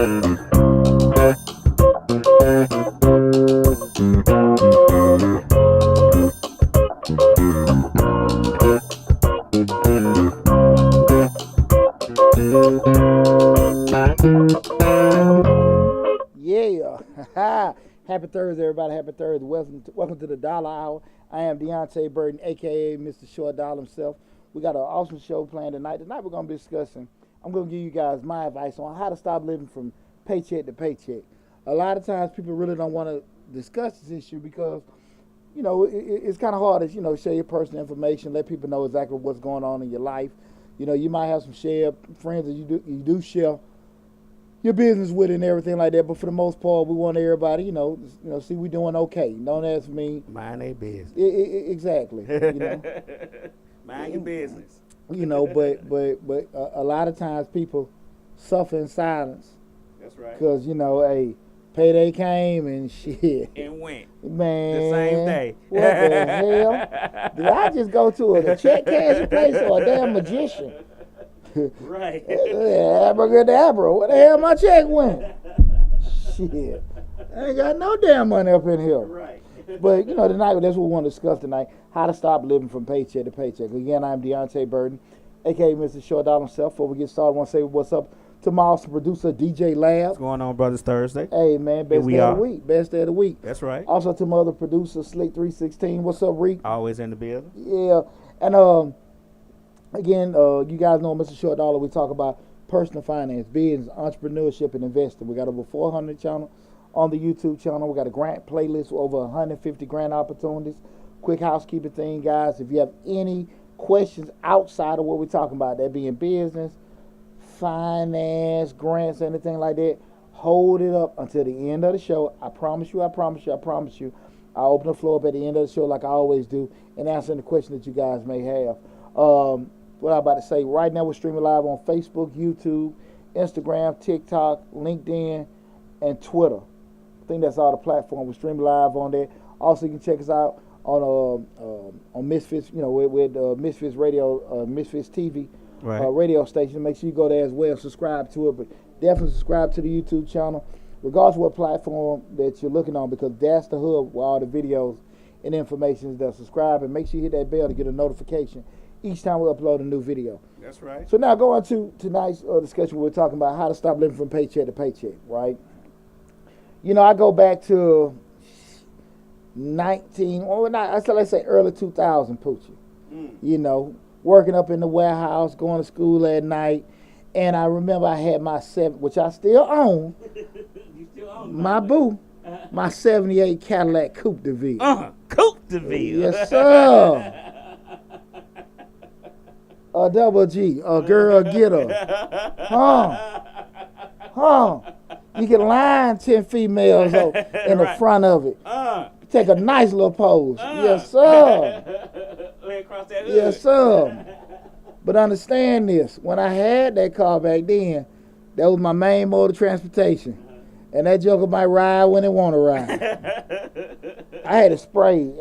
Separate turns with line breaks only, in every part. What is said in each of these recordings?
Yeah. Happy Thursday, everybody. Happy Thursday. Welcome to the Dollar Hour. I am Deonte Burden, a.k.a. Mr. Short Dollar himself. We got an awesome show planned tonight. Tonight we're going to be discussing, I'm going to give you guys my advice on how to stop living from paycheck to paycheck. A lot of times people really don't want to discuss this issue because, it's kind of hard to, share your personal information, let people know exactly what's going on in your life. You might have some shared friends that you do share your business with and everything like that, but for the most part, we want everybody, see we doing okay. Don't ask me.
Mind their business.
Exactly.
Mind your business.
But a lot of times people suffer in silence.
That's right.
Because, payday came and shit.
And went.
Man.
The same day.
What the hell? Did I just go to a check cashing place or a damn magician?
Right.
Abracadabra. Where the hell my check went? Shit. I ain't got no damn money up in here.
Right.
But, tonight, that's what we want to discuss tonight. How to stop living from paycheck to paycheck. Again, I'm Deonte Burden, a.k.a. Mr. Short Dollar himself. Before we get started, I want to say what's up to my awesome producer, DJ Lab.
What's going on, Brothers Thursday?
Hey, man, best day of the week. Best day of the week.
That's right.
Also to my other producer, Slick316. What's up, Reek?
Always in the building.
Yeah. And, again, you guys know Mr. Short Dollar. We talk about personal finance, business, entrepreneurship, and investing. We got over 400 channels on the YouTube channel. We got a grant playlist with over 150 grant opportunities. Quick housekeeping thing, guys. If you have any questions outside of what we're talking about, that being business, finance, grants, anything like that, hold it up until the end of the show. I promise you. I'll open the floor up at the end of the show like I always do and answer any questions that you guys may have. What I'm about to say, right now we're streaming live on Facebook, YouTube, Instagram, TikTok, LinkedIn, and Twitter. I think that's all the platforms. We're streaming live on there. Also, you can check us out on Misfits, with Misfits Radio, Misfits TV radio station. Make sure you go there as well. Subscribe to it, but definitely subscribe to the YouTube channel, regardless of what platform that you're looking on, because that's the hub where all the videos and information is there. Subscribe and make sure you hit that bell to get a notification each time we upload a new video.
That's right.
So now going to tonight's discussion, we're talking about how to stop living from paycheck to paycheck, right? I go back to let's say early 2000, Poochie. Working up in the warehouse, going to school at night, and I remember I had my which I still own.
You still own
my boo, my 78 Cadillac Coupe de Ville.
Coupe de Ville.
Yes, sir. A double G, a girl get her. You can line 10 females in the front of it. Take a nice little pose. Yes, sir.
Lay across that hood.
Yes, sir. But understand this. When I had that car back then, that was my main mode of transportation. And that joker might ride when it want to ride. I had to spray.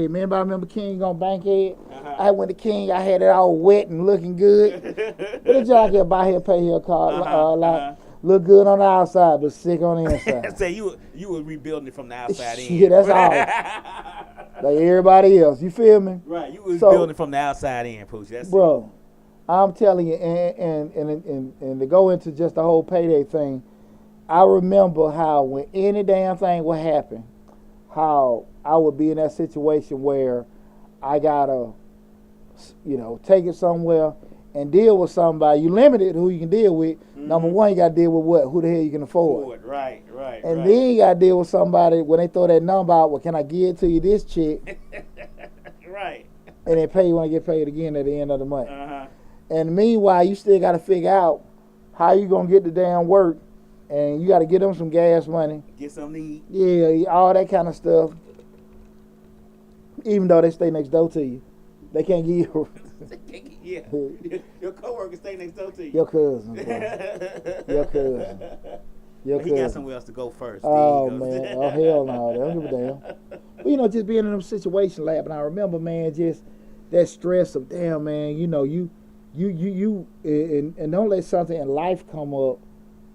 Remember, I remember King on Bankhead? I went to King. I had it all wet and looking good. But the jockey buy here, pay here car. Look good on the outside, but sick on the inside.
Say you were rebuilding it from the outside in.
Yeah, that's all. Like everybody else. You feel me?
Right. You was building it from the outside in, Pooch. That's
bro, I'm telling you, and to go into just the whole payday thing, I remember how when any damn thing would happen, how I would be in that situation where I gotta, take it somewhere and deal with somebody. You limited who you can deal with. Mm-hmm. Number one, you got to deal with what? Who the hell you can afford.
Right.
And then you got to deal with somebody when they throw that number out. Well, can I give to you this check?
Right.
And then pay you when I get paid again at the end of the month. And meanwhile, you still got to figure out how you going to get the damn work. And you got to get them some gas money.
Get something to eat.
Yeah, all that kind of stuff. Even though they stay next door to you. They can't give you.
Yeah. Your coworker stay next door to you.
Your cousin, bro. Your cousin.
He got somewhere else to go first.
Oh, man. Oh, hell no. They don't give a damn. But, just being in them situations, Lab, and I remember, man, just that stress of, damn, man, you and don't let something in life come up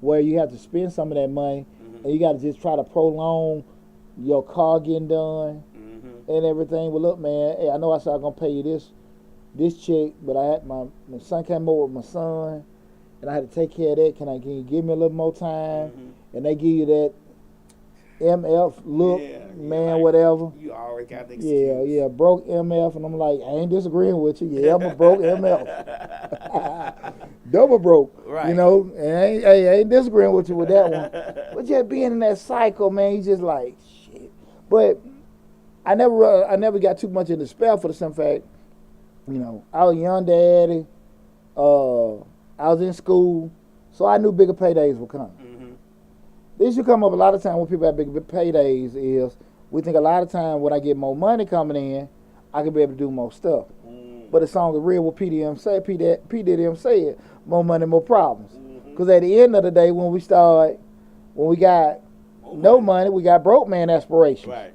where you have to spend some of that money, and you got to just try to prolong your car getting done and everything. Well, look, man, hey, I know I said I'm gonna pay you this check, but I had my son came over with my son, and I had to take care of that. Can you give me a little more time? And they give you that MF look, man, like, whatever.
You always got the excuse.
Yeah, broke MF, and I'm like, I ain't disagreeing with you. Yeah, I'm a broke MF. Double broke,
right.
You know, and I ain't disagreeing with you with that one. But just being in that cycle, man, you just like, shit. But I never got too much in despair for the simple fact, you know, I was a young daddy, I was in school, so I knew bigger paydays were coming. The issue come up a lot of time when people have big paydays is we think a lot of time when I get more money coming in, I can be able to do more stuff. But the song is real what P. Diddy said, more money, more problems. Because at the end of the day, when we got no money, we got broke man aspirations.
Right.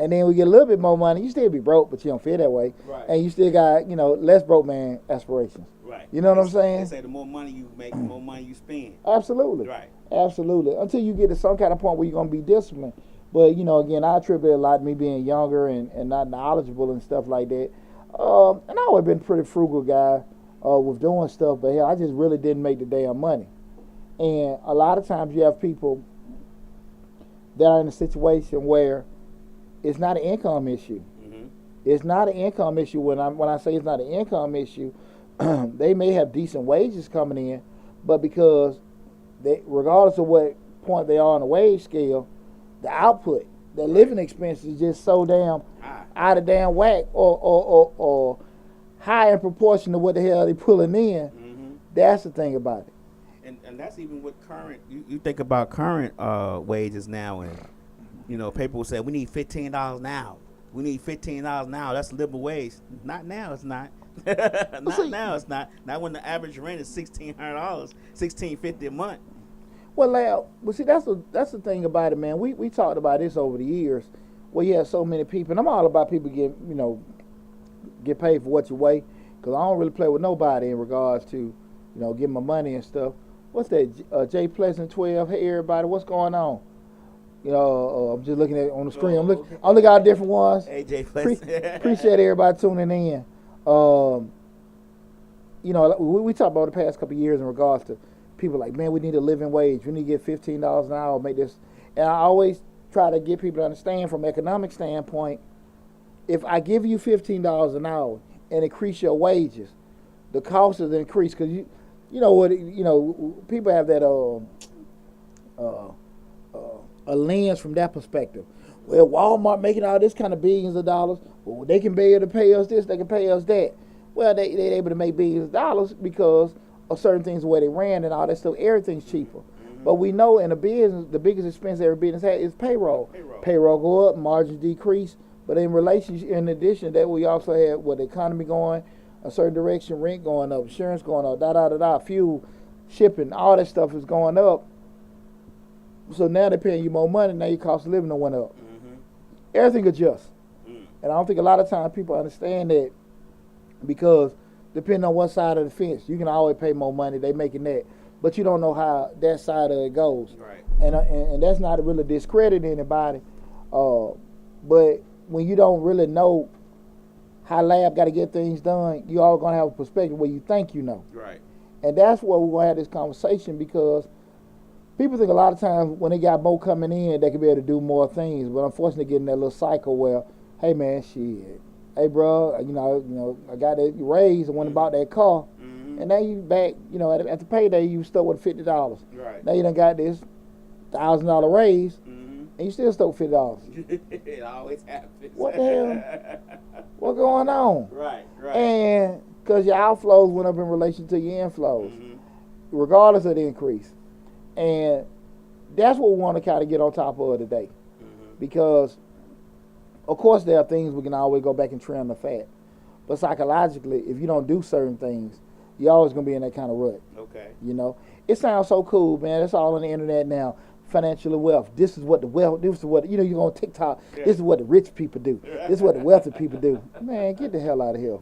And then we get a little bit more money, you still be broke, but you don't feel that way.
Right.
And you still got, you know, less broke man aspirations.
Right.
You know what I'm saying?
They say the more money you make, the more money you spend.
Absolutely.
Right. Absolutely.
Until you get to some kind of point where you're going to be disciplined. But, you know, again, I attribute a lot to me being younger and not knowledgeable and stuff like that. And I always been a pretty frugal guy with doing stuff, but hell, I just really didn't make the damn money. And a lot of times you have people that are in a situation where it's not an income issue. It's not an income issue. When I say it's not an income issue, they may have decent wages coming in, but because regardless of what point they are on the wage scale, the output, the living expenses is just so damn out of damn whack or high in proportion to what the hell they pulling in. That's the thing about it.
And that's even with current, you think about current wages now, and you know, people will say we need $15 now. We need $15 now. That's livable wage. Not now, it's not. Now, it's not. Not when the average rent is $1,600, $1,650 a month.
Well, see, that's the thing about it, man. We talked about this over the years, where you have so many people, and I'm all about people get paid for what you weigh, because I don't really play with nobody in regards to, getting my money and stuff. What's that? Jay Pleasant 12. Hey, everybody, what's going on? I'm just looking at it on the screen. I'm looking at all different ones.
Hey, Jay Pleasant.
Appreciate everybody tuning in. We talked about the past couple of years in regards to people like, man, we need a living wage. We need to get $15 an hour, make this. And I always try to get people to understand from an economic standpoint, if I give you $15 an hour and increase your wages, the cost is increased because people have that a lens from that perspective. Well, Walmart making all this kind of billions of dollars. Well, they can be able to pay us this, they can pay us that. Well, they're able to make billions of dollars because of certain things the way they ran and all that stuff. Everything's cheaper. But we know in a business, the biggest expense every business has is payroll. Payroll go up, margins decrease. But in addition to that, we also have the economy going a certain direction, rent going up, insurance going up, fuel, shipping, all that stuff is going up. So now they're paying you more money. Now your cost of living done went up. Everything adjusts. And I don't think a lot of times people understand that, because depending on what side of the fence, you can always pay more money. They making that. But you don't know how that side of it goes.
Right.
And that's not to really discredit anybody. But when you don't really know how lab got to get things done, you all going to have a perspective where you think you know.
Right.
And that's where we're going to have this conversation, because people think a lot of times when they got more coming in, they can be able to do more things. But unfortunately, getting that little cycle where, hey man, shit, hey bro, I got that raise. I went and bought that car, and now you back. At the payday, you stuck with $50.
Right.
Now you done got this $1,000 raise, and you still stuck with $50.
It always happens.
What the hell? What's going on?
Right.
And because your outflows went up in relation to your inflows, regardless of the increase. And that's what we want to kind of get on top of today. Because, of course, there are things we can always go back and trim the fat. But psychologically, if you don't do certain things, you're always going to be in that kind of rut.
Okay.
It sounds so cool, man. It's all on the internet now. Financial wealth. This is what you're on TikTok. Yeah. This is what the rich people do. This is what the wealthy people do. Man, get the hell out of here.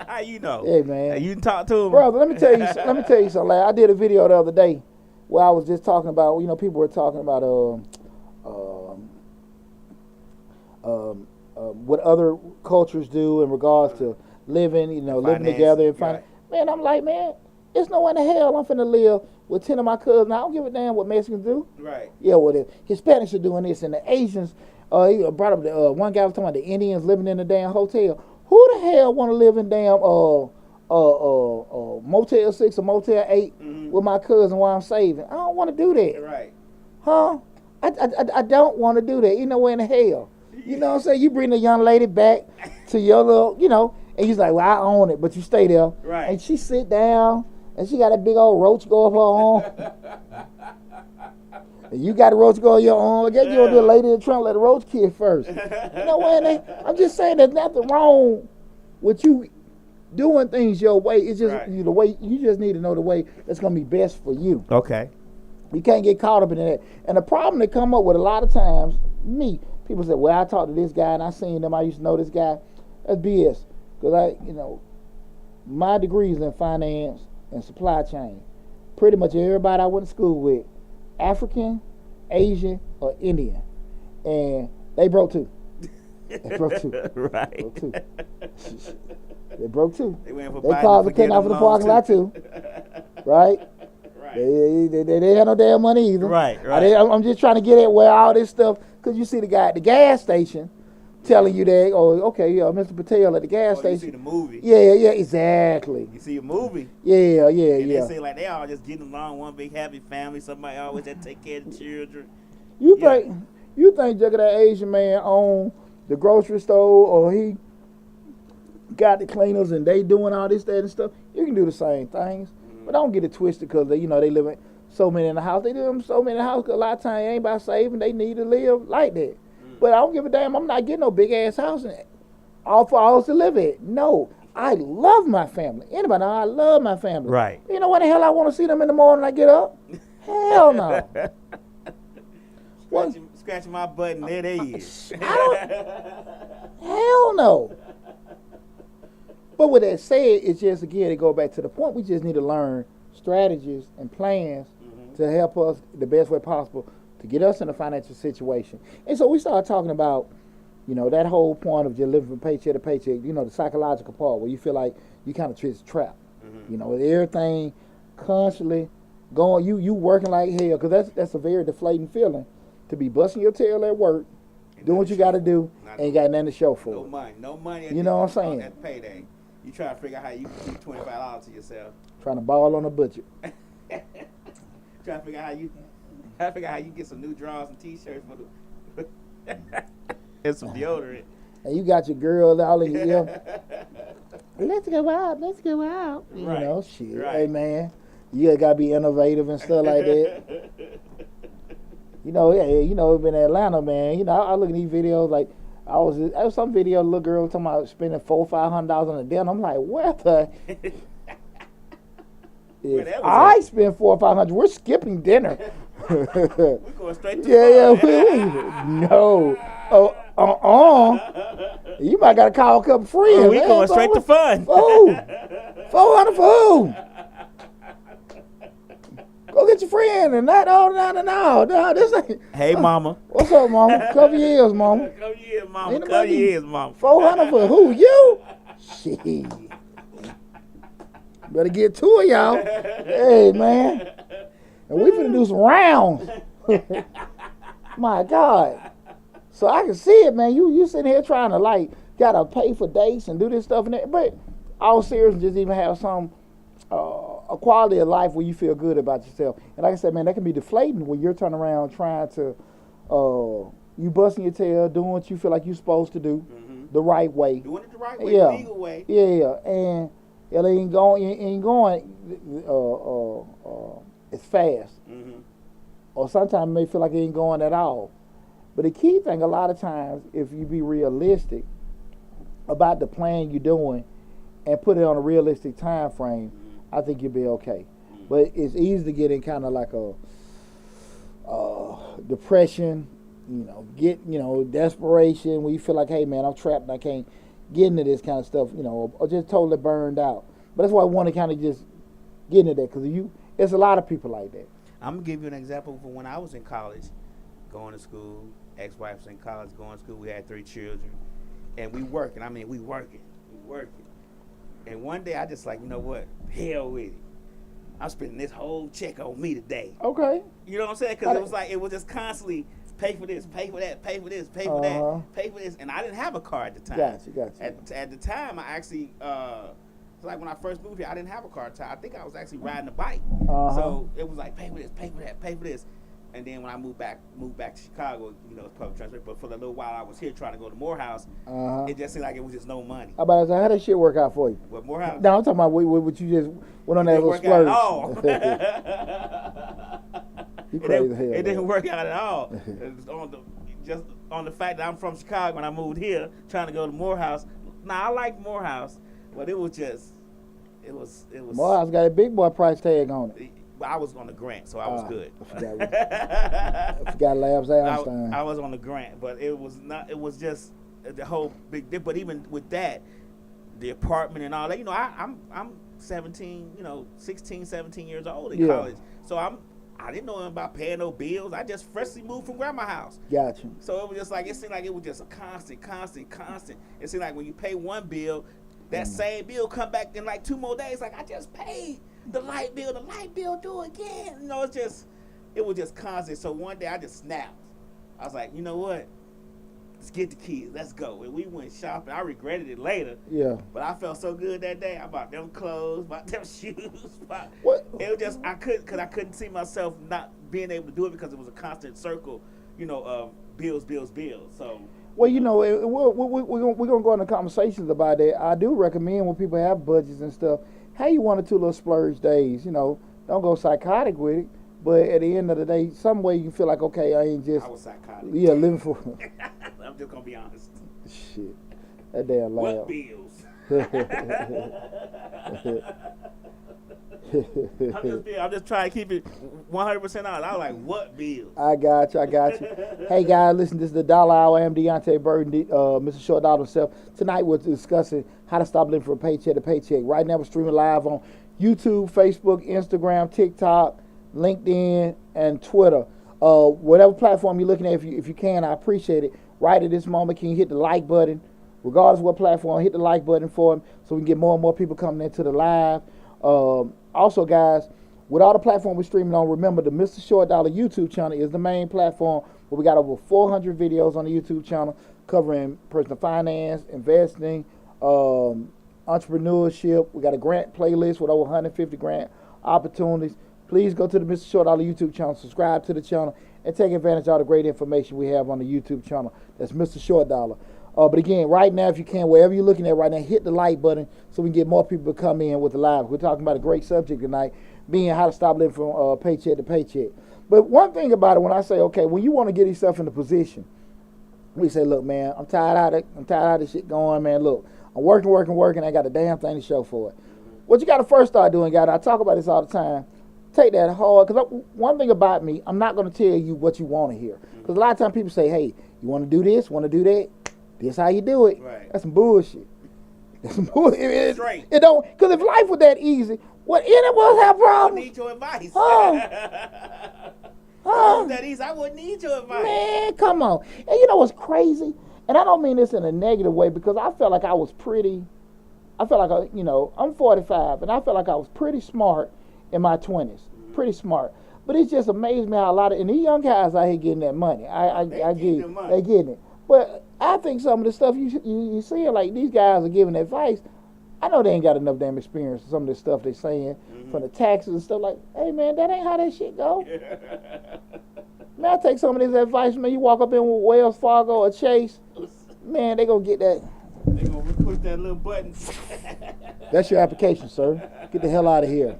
How you know?
Hey, man.
You can talk to him.
Brother, let me tell you something. I did a video the other day. Well, I was just talking about, people were talking about um, what other cultures do in regards to living, living together and finding.
Right.
Man, I'm like, man, there's no way in the hell I'm finna live with 10 of my cousins. I don't give a damn what Mexicans do.
Right.
Yeah, well, the Hispanics are doing this, and the Asians. He brought up the one guy was talking about the Indians living in a damn hotel. Who the hell want to live in damn Motel 6 or Motel 8 with my cousin while I'm saving? I don't want to do that.
Right.
Huh? I don't want to do that. You know where in the hell? You know what I'm saying? You bring the young lady back to your little, and he's like, well, I own it, but you stay there.
Right.
And she sit down, and she got a big old roach go up her arm. And you got a roach go on your arm. I guess you want to do a lady in the trunk, let the roach kiss first. You know what? I'm just saying there's nothing wrong with you doing things your way. It's just the way you just need to know the way that's gonna be best for you.
Okay.
You can't get caught up in that. And the problem that come up with a lot of times, people say, well, I talked to this guy and I seen him. I used to know this guy. That's BS. Because my degrees in finance and supply chain. Pretty much everybody I went to school with, African, Asian, or Indian. And they broke too. They broke too.
Right.
Broke too. They broke too.
They
called for cutting off in the parking lot too. Right?
Right.
They had no damn money either.
Right.
I'm just trying to get at where all this stuff, because you see the guy at the gas station telling you that, Mr. Patel at the gas station.
You see the movie.
Yeah, exactly.
You see a movie.
Yeah.
And they say like they all just getting along, one big happy family. Somebody always had to take care of the children.
You think Jugga that Asian man own the grocery store, or he got the cleaners and they doing all this, that, and stuff? You can do the same things, but don't get it twisted because they live in so many in the house. They do so many in the house because a lot of times it ain't about saving. They need to live like that. But I don't give a damn. I'm not getting no big ass house all for us to live in. No, I love my family. Anybody know I love my family.
Right.
You know what the hell I want to see them in the morning when I get up? Hell no.
Scratching my butt and there they is.
Hell no. But with that said, it's just, again, to go back to the point, we just need to learn strategies and plans to help us the best way possible to get us in a financial situation. And so we started talking about, that whole point of just living from paycheck to paycheck, the psychological part where you feel like you kind of treat trapped. With everything constantly going, you working like hell, because that's a very deflating feeling, to be busting your tail at work, doing what you got to do, ain't got nothing to show for it.
No money.
You know what I'm saying?
At payday. You try to figure out how you can keep $25 to yourself.
Trying to ball on a budget.
Trying to figure out how you get some new drawers and t-shirts for the and some deodorant.
And you got your girl all in your ear. Let's go out.
Right.
Shit.
Right.
Hey, man, you got to be innovative and stuff like that. Been in Atlanta, man. I look at these videos like, I was some video, little girl talking about spending $400-500 on a dinner. I'm like, where the? If I spend $400 or $500, we're skipping dinner.
We're going straight to
fun. No. You might got to call a couple friends.
We're going straight to fun.
Food. $400 food. Go get your friend and no. This ain't.
Hey, mama.
What's up, mama? Cover your ears, mama.
Cover your ears, mama.
$400 for who? You? Shit. Better get two of y'all. Hey, man. And we finna do some rounds. My God. So I can see it, man. You sitting here trying to gotta pay for dates and do this stuff and that. But all seriously, just even have some a quality of life where you feel good about yourself. And like I said, man, that can be deflating when you're turning around trying to you busting your tail, doing what you feel like you're supposed to do the right way.
Doing it the right way, the legal way.
Yeah, and it ain't going as fast. Or sometimes it may feel like it ain't going at all. But the key thing, a lot of times, if you be realistic about the plan you're doing and put it on a realistic time frame, I think you'll be okay. But it's easy to get in kind of like a depression, desperation, where you feel like, hey, man, I'm trapped and I can't get into this kind of stuff, or just totally burned out. But that's why I want to kind of just get into that, because it's a lot of people like that.
I'm gonna give you an example from when I was in college, going to school. Ex-wife was in college, going to school. We had 3 children, and we working. I mean, we working. And one day I just like, you know what? Hell with it. I'm spending this whole check on me today.
Okay.
You know what I'm saying? Because it was like, it was just constantly pay for this, pay for that, pay for this, pay for that, pay for this. And I didn't have a car at the time.
Gotcha.
At the time, I actually, it's like when I first moved here, I didn't have a car at the time. I think I was actually riding a bike. So it was like, pay for this, pay for that, pay for this. And then when I moved back to Chicago, you know, it's public transport. But for the little while I was here trying to go to Morehouse, it just seemed like it was just no money.
How about how that shit work out for you?
What, Morehouse?
No, I'm talking about what you just went on that little splurge. You crazy hell.
It didn't work out at all. Just on the fact that I'm from Chicago and I moved here trying to go to Morehouse. Now I like Morehouse, but it was
Morehouse got a big boy price tag on it.
I was on the grant, so I was good.
I forgot Labs Einstein.
I was on the grant, but it was not. It was just the whole big dip. But even with that, the apartment and all that, you know, I'm 17, you know, 16, 17 years old in college, so I didn't know about paying no bills. I just freshly moved from grandma's house.
Gotcha.
So it was just like, it seemed like it was just a constant. It seemed like when you pay one bill, that same bill come back in like 2 more days. Like, I just paid the light bill due again. You know, it was just constant. So one day I just snapped. I was like, you know what? Let's get the kids. Let's go. And we went shopping. I regretted it later.
Yeah.
But I felt so good that day. I bought them clothes, bought them shoes.
What?
It was just, I couldn't see myself not being able to do it because it was a constant circle, you know, of bills. So.
Well, you know, we're gonna go into conversations about that. I do recommend when people have budgets and stuff, hey, you 1 or 2 little splurge days. You know, don't go psychotic with it. But at the end of the day, some way you can feel like, okay, I ain't just.
I was psychotic.
Yeah, living for.
I'm just gonna be honest.
Shit, that damn loud.
What bills? I'm just trying to keep it 100% honest. I was like, what bills?
I got you. Hey guys, listen, this is the Dollar Hour. I am Deonte Burden, Mr. Short Dollar himself. Tonight we're discussing how to stop living from paycheck to paycheck. Right now we're streaming live on YouTube, Facebook, Instagram, TikTok, LinkedIn, and Twitter. Whatever platform you're looking at, if you can, I appreciate it. Right at this moment, can you hit the like button? Regardless of what platform, hit the like button for them so we can get more and more people coming into the live. Also, guys, with all the platforms we're streaming on, remember the Mr. Short Dollar YouTube channel is the main platform where we got over 400 videos on the YouTube channel covering personal finance, investing, entrepreneurship. We got a grant playlist with over 150 grant opportunities. Please go to the Mr. Short Dollar YouTube channel, subscribe to the channel, and take advantage of all the great information we have on the YouTube channel. That's Mr. Short Dollar. But again, right now, if you can, wherever you're looking at right now, hit the like button so we can get more people to come in with the live. We're talking about a great subject tonight, being how to stop living from paycheck to paycheck. But one thing about it, when I say, okay, when you want to get yourself in a position, we say, look, man, I'm tired of this shit going, man. Look, I'm working. I got a damn thing to show for it. What you got to first start doing, guys, I talk about this all the time, take that hard, because one thing about me, I'm not going to tell you what you want to hear. Because a lot of times people say, hey, you want to do this, want to do that? This how you do it.
Right.
That's some bullshit. That's some bullshit.
It
don't, because if life was that easy, would any of us have problems?
I need your advice. That easy, I wouldn't need your advice.
Man, come on. And you know what's crazy? And I don't mean this in a negative way, because I felt like I was I'm 45, and I felt like I was pretty smart in my 20s. Pretty smart. But it just amazed me how a lot of, and these young guys out here getting that money. They getting it. But I think some of the stuff you see, like these guys are giving advice, I know they ain't got enough damn experience with some of the stuff they're saying from the taxes and stuff. Like, hey man, that ain't how that shit go. Man, I take some of this advice, man. You walk up in with Wells Fargo or Chase, man, they gonna get that.
They gonna push that little button.
That's your application, sir. Get the hell out of here.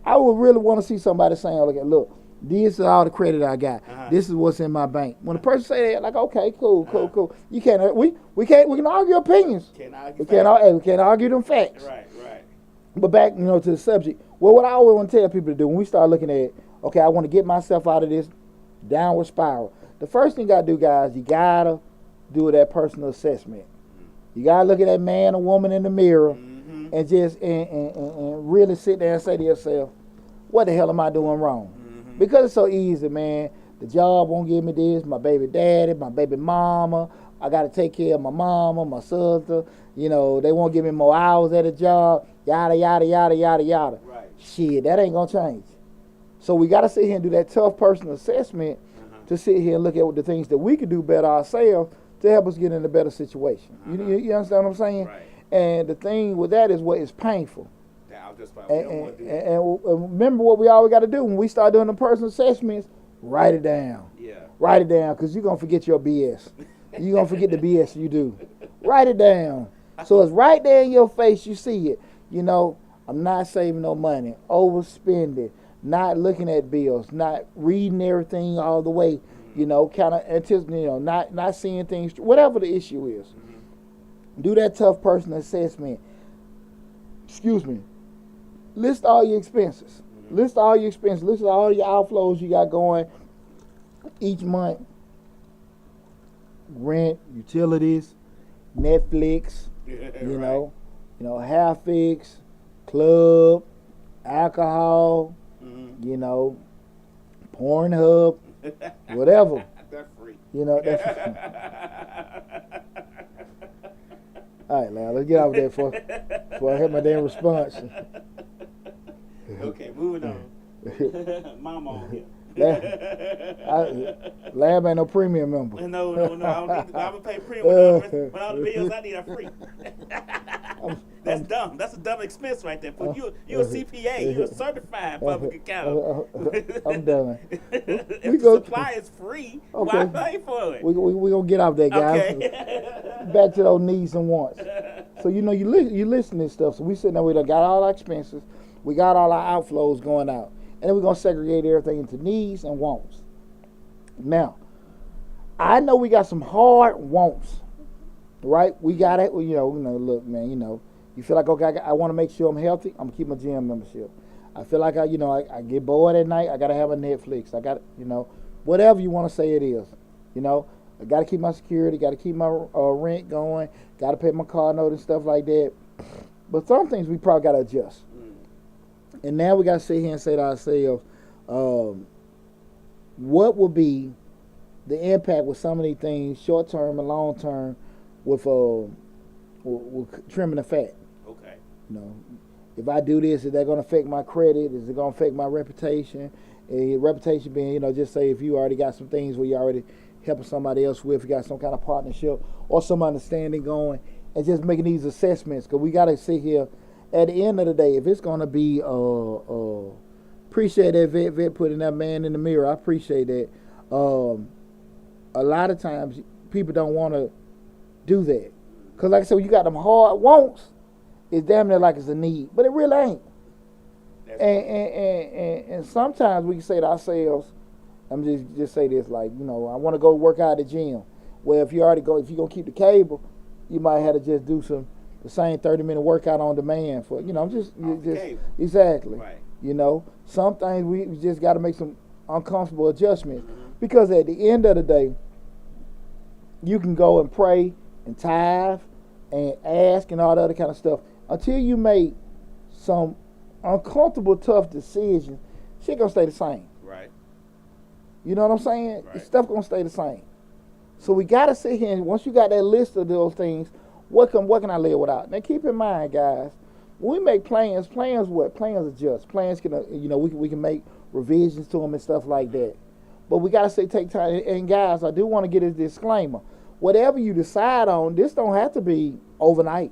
I would really want to see somebody saying, look, this is all the credit I got. This is what's in my bank. When a person say that, like, okay, cool. You can't. We can argue opinions. We can't argue them facts.
Right.
But back, to the subject. Well, what I always want to tell people to do when we start looking at, okay, I want to get myself out of this downward spiral. The first thing you gotta do, guys, you gotta do that personal assessment. You gotta look at that man or woman in the mirror and just and really sit there and say to yourself, what the hell am I doing wrong? Because it's so easy, man. The job won't give me this. My baby daddy, my baby mama. I got to take care of my mama, my sister. You know, they won't give me more hours at a job. Yada, yada, yada, yada, yada.
Right.
Shit, that ain't going to change. So we got to sit here and do that tough personal assessment to sit here and look at the things that we could do better ourselves to help us get in a better situation. You understand what I'm saying?
Right.
And the thing with that is what is painful.
Yeah, I'm just about,
And remember what we always got to do when we start doing the personal assessments, write it down.
Yeah.
Write it down because you're going to forget your BS. You're going to forget the BS you do. Write it down. So it's right there in your face. You see it. You know, I'm not saving no money, overspending, not looking at bills, not reading everything all the way, you know, kind of, you know, not seeing things, whatever the issue is. Do that tough personal assessment. Excuse me. List all your expenses. List all your expenses. List all your outflows you got going each month. Rent, utilities, Netflix, you know, half fix, club, alcohol, you know, Pornhub, whatever.
That's free.
You know, that's all right, now let's get out there before I hit my damn response.
Okay, moving on. Mama on here.
Lab ain't no premium member.
No. I don't need. I'm gonna pay premium when all the bills I need are free. That's dumb. That's a dumb expense right there. You're a CPA. You're a certified public accountant.
I'm done.
If the supply is free,
okay.
why pay for it?
We gonna get off that, guys.
Okay.
Back to those needs and wants. So you know you listen to this stuff. So we sitting there, we done got all our expenses, we got all our outflows going out, and then we're gonna segregate everything into needs and wants. Now, I know we got some hard wants, right? We got it. You know, look, man. You know, you feel like okay, I want to make sure I'm healthy. I'm gonna keep my gym membership. I feel like I get bored at night. I gotta have a Netflix. I got, you know, whatever you want to say it is. You know, I gotta keep my security. Gotta keep my rent going. Gotta pay my car note and stuff like that. But some things we probably gotta adjust. And now we gotta sit here and say to ourselves, what will be the impact with some of these things, short term and long term, with trimming the fat.
Okay.
You know, if I do this, is that going to affect my credit? Is it going to affect my reputation? And reputation being, you know, just say if you already got some things where you already helping somebody else with, you got some kind of partnership or some understanding going, and just making these assessments. Because we got to sit here at the end of the day, if it's going to be, appreciate that vet putting that man in the mirror. I appreciate that. A lot of times people don't want to do that. Because like I said, when you got them hard wants, it's damn near like it's a need. But it really ain't. And sometimes we can say to ourselves, I'm just say this, like, you know, I want to go work out at the gym. Well, if you're going to keep the cable, you might have to just do the same 30-minute workout on demand for, you know, just exactly.
Right.
You know, some things we just got to make some uncomfortable adjustments. Because at the end of the day, you can go and pray and tithe and ask and all that other kind of stuff. Until you make some uncomfortable, tough decisions, shit gonna stay the same.
Right.
You know what I'm saying?
Right.
Stuff gonna stay the same. So we gotta sit here and once you got that list of those things, what can I live without? Now keep in mind, guys, when we make plans adjust. Plans can, you know, we can make revisions to them and stuff like that. But we gotta take time. And guys, I do want to get a disclaimer. Whatever you decide on, this don't have to be overnight.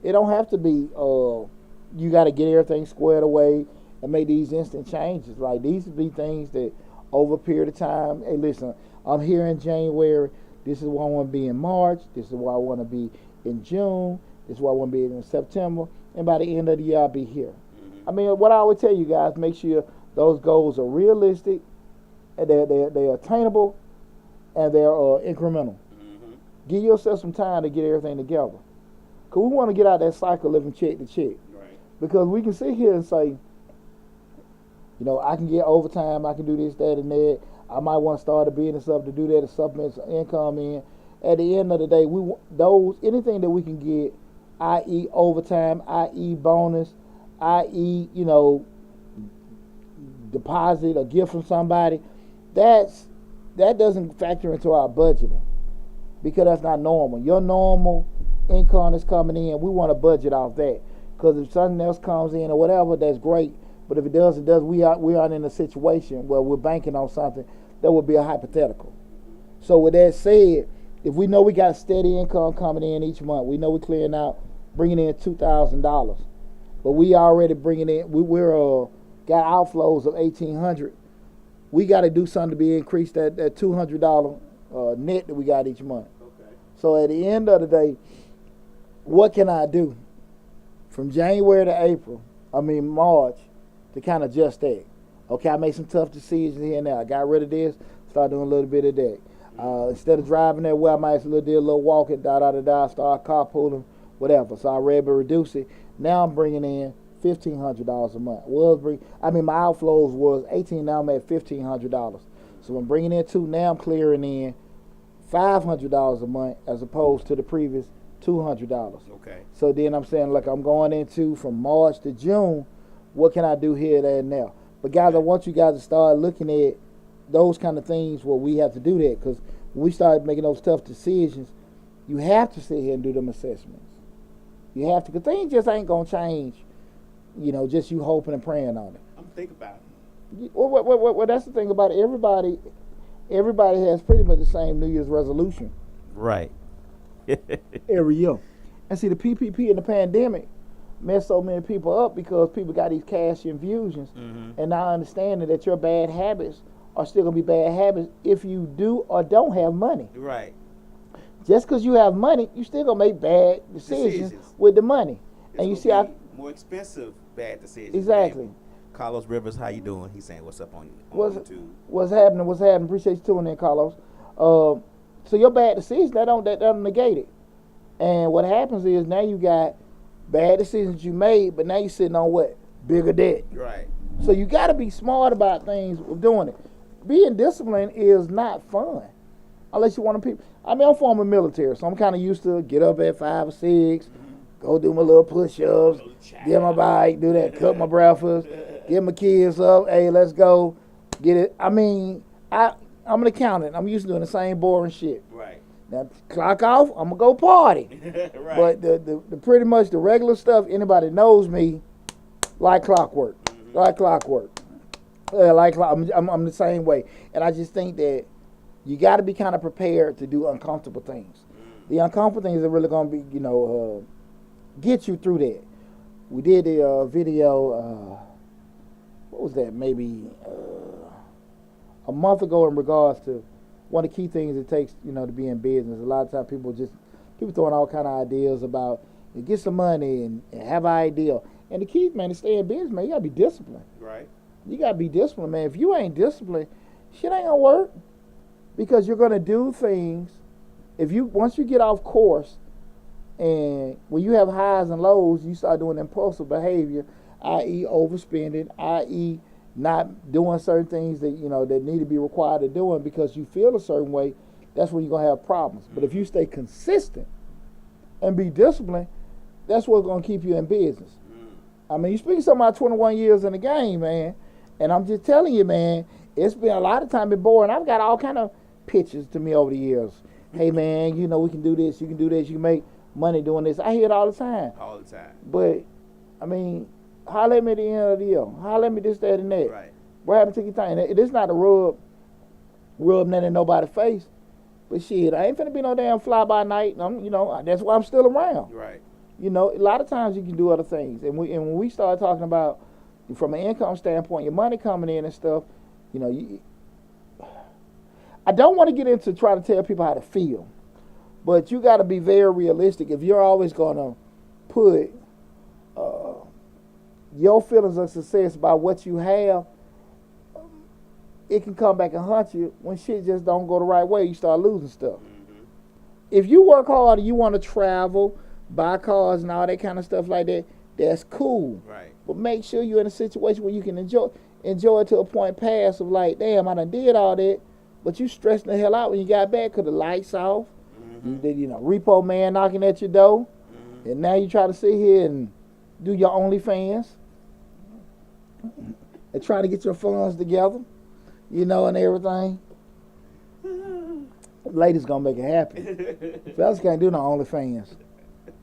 It don't have to be. You got to get everything squared away and make these instant changes. Like these would be things that over a period of time. Hey, listen, I'm here in January. This is where I want to be in March. This is where I want to be in June. This is where I want to be in September. And by the end of the year, I'll be here. I mean, what I always tell you guys, make sure those goals are realistic, and they're attainable, and they're incremental. Give yourself some time to get everything together. Because we want to get out that cycle living check to check.
Right.
Because we can sit here and say, you know, I can get overtime, I can do this, that, and that. I might want to start a business up to do that to supplement some income in. At the end of the day, anything that we can get, i.e. overtime, i.e. bonus, i.e., you know, deposit, a gift from somebody, that doesn't factor into our budgeting because that's not normal. Your normal income is coming in. We want to budget off that because if something else comes in or whatever, that's great. But if it does, it does. We aren't in a situation where we're banking on something that would be a hypothetical. So with that said, if we know we got steady income coming in each month, we know we're clearing out, bringing in $2,000, but we already bringing in, we're got outflows of $1,800. We got to do something to be increased that $200 net that we got each month.
Okay.
So at the end of the day, what can I do from January to March, to kind of adjust that? Okay, I made some tough decisions here and there. I got rid of this, started doing a little bit of that. Instead of driving that way, I might do a little walking, start carpooling, whatever. So I read to reduce it. Now I'm bringing in $1,500 a month. My outflows was $1,800. Now I'm at $1,500. So I'm bringing in $2,000. Now I'm clearing in $500 a month as opposed to the previous $200.
Okay.
So then I'm saying, look, I'm going into from March to June. What can I do here, there, and now? But guys, I want you guys to start looking at those kind of things where we have to do that, because when we start making those tough decisions, you have to sit here and do them assessments. You have to, because things just ain't gonna change. Just you hoping and praying on it.
I'm thinking about it.
Well, that's the thing about it. Everybody has pretty much the same New Year's resolution.
Right.
Every year. And see, the PPP and the pandemic messed so many people up because people got these cash infusions, and not understanding that your bad habits are still gonna be bad habits if you do or don't have money.
Right.
Just because you have money, you still gonna make bad decisions with the money. And you see,
more expensive bad decisions.
Exactly.
Carlos Rivers, how you doing? He's saying, "What's up on YouTube?"
What's happening? Appreciate you tuning in, Carlos. So your bad decisions that don't negate it. And what happens is now you got bad decisions you made, but now you're sitting on what? Bigger debt.
Right.
So you got to be smart about things with doing it. Being disciplined is not fun unless you want to. I'm former military, so I'm kind of used to get up at 5 or 6, go do my little push-ups, get my bike, do that, cut my breakfast, get my kids up. Hey, let's go, get it. I'm an accountant. I'm used to doing the same boring shit.
Right.
Now clock off, I'm gonna go party.
Right.
But the pretty much the regular stuff, anybody knows me, like clockwork, like clockwork. I'm the same way, and I just think that you got to be kind of prepared to do uncomfortable things. The uncomfortable things are really gonna be, get you through that. We did a video. What was that? Maybe a month ago in regards to one of the key things it takes, to be in business. A lot of times people throwing all kind of ideas about get some money and have an idea. And the key, man, to stay in business, man, you gotta be disciplined.
Right.
You gotta be disciplined, man. If you ain't disciplined, shit ain't gonna work. Because you're gonna do things. Once you get off course, and when you have highs and lows, you start doing impulsive behavior, i.e. overspending, i.e. not doing certain things that that need to be required to doing because you feel a certain way. That's when you're gonna have problems. But if you stay consistent and be disciplined, that's what's gonna keep you in business. You speak to somebody 21 years in the game, man, and I'm just telling you, man, it's been a lot of time been boring. I've got all kind of pitches to me over the years. Hey, man, we can do this, you can do this, you can make money doing this. I hear it all the time.
All the time.
But, holler at me at the end of the year. Holler at me this, that, and that.
Right.
What happened to your time? It's not a rub nothing in nobody's face. But shit, I ain't finna be no damn fly by night. That's why I'm still around.
Right.
A lot of times you can do other things. And when we start talking about, from an income standpoint, your money coming in and stuff, I don't want to get into trying to tell people how to feel. But you got to be very realistic. If you're always going to put your feelings of success by what you have, it can come back and haunt you when shit just don't go the right way. You start losing stuff. If you work hard and you want to travel, buy cars and all that kind of stuff like that, that's cool.
Right.
But make sure you're in a situation where you can enjoy it to a point past of like, damn, I done did all that, but you stressing the hell out when you got back because the lights off. You did, repo man knocking at your door, and now you try to sit here and do your OnlyFans. and try to get your funds together, you know, and everything. Ladies gonna make it happen. Fellas can't do no OnlyFans.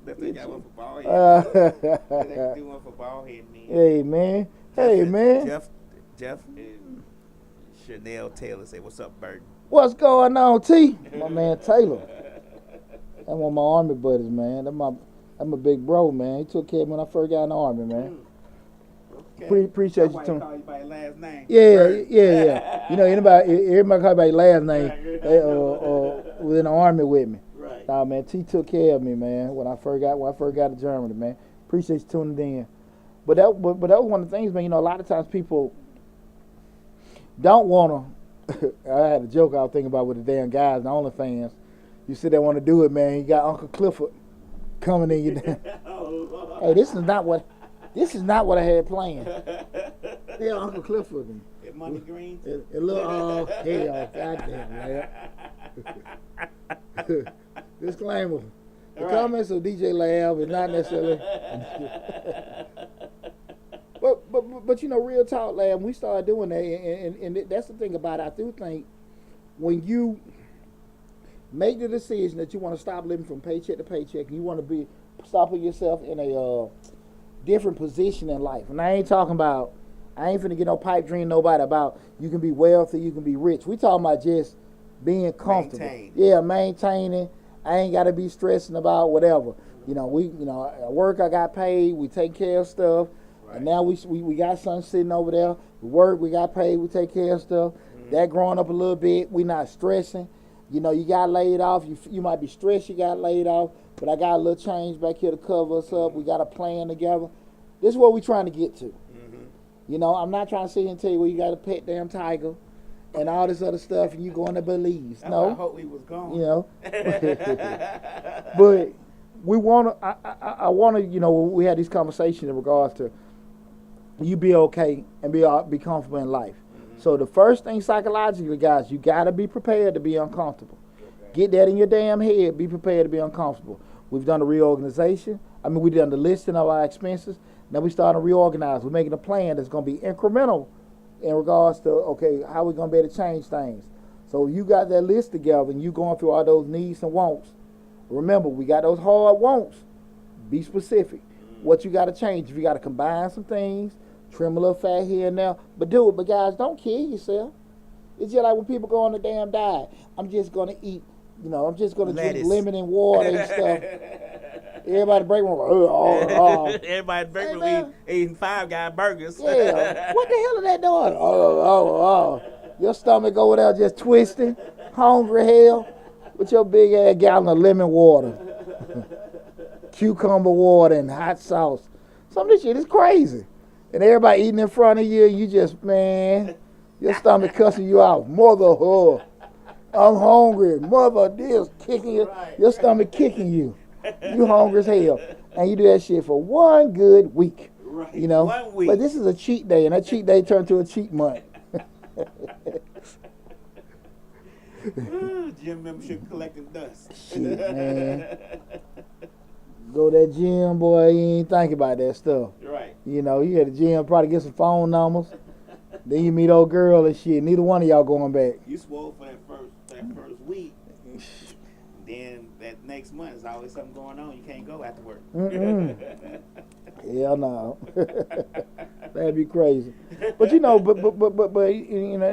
They got one for bald head. They can do one for bald head men.
Hey man, hey man.
Jeff and Chanel Taylor say, "What's up, Burden?"
What's going on, T? My man Taylor. That's one of my army buddies, man. That's my big bro, man. He took care of me when I first got in the army, man.
Okay.
Appreciate
That's
you
why
too.
he call you by your last name.
Yeah. You know, everybody call me by last name. Was in the army with me.
Right.
Nah, man, T took care of me, man. When I first got to Germany, man. Appreciate you tuning in. But that was one of the things, man. You know, a lot of times people don't wanna. I had a joke I was thinking about with the damn guys and OnlyFans. You said they want to do it, man. You got Uncle Clifford coming in you. Hey, this is not what I had planned. Yeah, Uncle Clifford.
And Money Green.
A little hell, goddamn, man. Disclaimer: the comments of DJ Lab is not necessarily. But you know, real talk, Lab. We started doing that, and that's the thing about it. I do think when you make the decision that you want to stop living from paycheck to paycheck, and you want to stop putting yourself in a different position in life. And I ain't finna get no pipe dream nobody about you can be wealthy, you can be rich. We talking about just being comfortable. Yeah, maintaining. I ain't gotta be stressing about whatever. You know, at work I got paid, we take care of stuff. Right. And now we got something sitting over there. We work, we got paid, we take care of stuff. Mm-hmm. That growing up a little bit, we not stressing. You know, you got laid off. You might be stressed you got laid off, but I got a little change back here to cover us up. We got a plan together. This is what we trying to get to. Mm-hmm. You know, I'm not trying to sit here and tell you where you got a pet damn tiger and all this other stuff and you going to Belize.
That's
No.
I hope we was gone.
You know. But we want to, I want to, you know, we had these conversations in regards to you be okay and be comfortable in life. Mm-hmm. So the first thing psychologically, guys, you got to be prepared to be uncomfortable. Okay. Get that in your damn head. Be prepared to be uncomfortable. We've done a reorganization. We done the listing of our expenses. Now we starting to reorganize. We're making a plan that's going to be incremental in regards to, okay, how we going to be able to change things. So you got that list together and you going through all those needs and wants. Remember, we got those hard wants. Be specific. What you got to change. If you got to combine some things, trim a little fat here and there, but do it. But guys, don't kill yourself. It's just like when people go on the damn diet. I'm just going to eat, I'm just going to drink lemon and water and stuff. Everybody break one.
Everybody break one eating Five Guy burgers.
Yeah. What the hell are they doing? Your stomach over there just twisting, hungry hell, with your big ass gallon of lemon water, cucumber water, and hot sauce. Some of this shit is crazy. And everybody eating in front of you, and you just, man, your stomach cussing you out. Mother, I'm hungry. Mother, this kicking you. Your stomach kicking you. You hungry as hell. And you do that shit for one good week.
Right.
1 week. But this is a cheat day, and that cheat day turned to a cheat month.
Gym membership collecting dust.
Shit, man. Go to that gym, boy, you ain't thinking about that stuff.
Right.
You at the gym, probably get some phone numbers. Then you meet old girl and shit. Neither one of y'all going back.
You swole for that first week. Then that next month, there's always something going on. You can't go after work.
Hell no. That'd be crazy. But in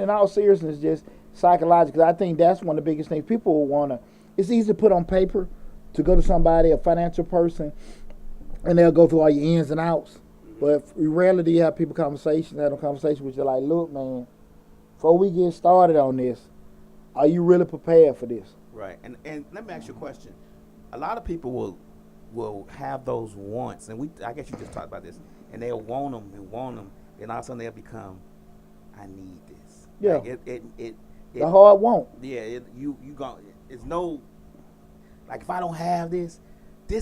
all seriousness, just psychologically, I think that's one of the biggest things. People want to. It's easy to put on paper, to go to somebody, a financial person, and they'll go through all your ins and outs. But rarely do you have have a conversation with you like, look, man, before we get started on this, are you really prepared for this?
Right. And let me ask you a question. A lot of people will have those wants, and I guess you just talked about this, and they'll want them, and all of a sudden they'll become, I need this.
Yeah.
Like
the hard want.
Yeah. It's no. Like, if I don't have this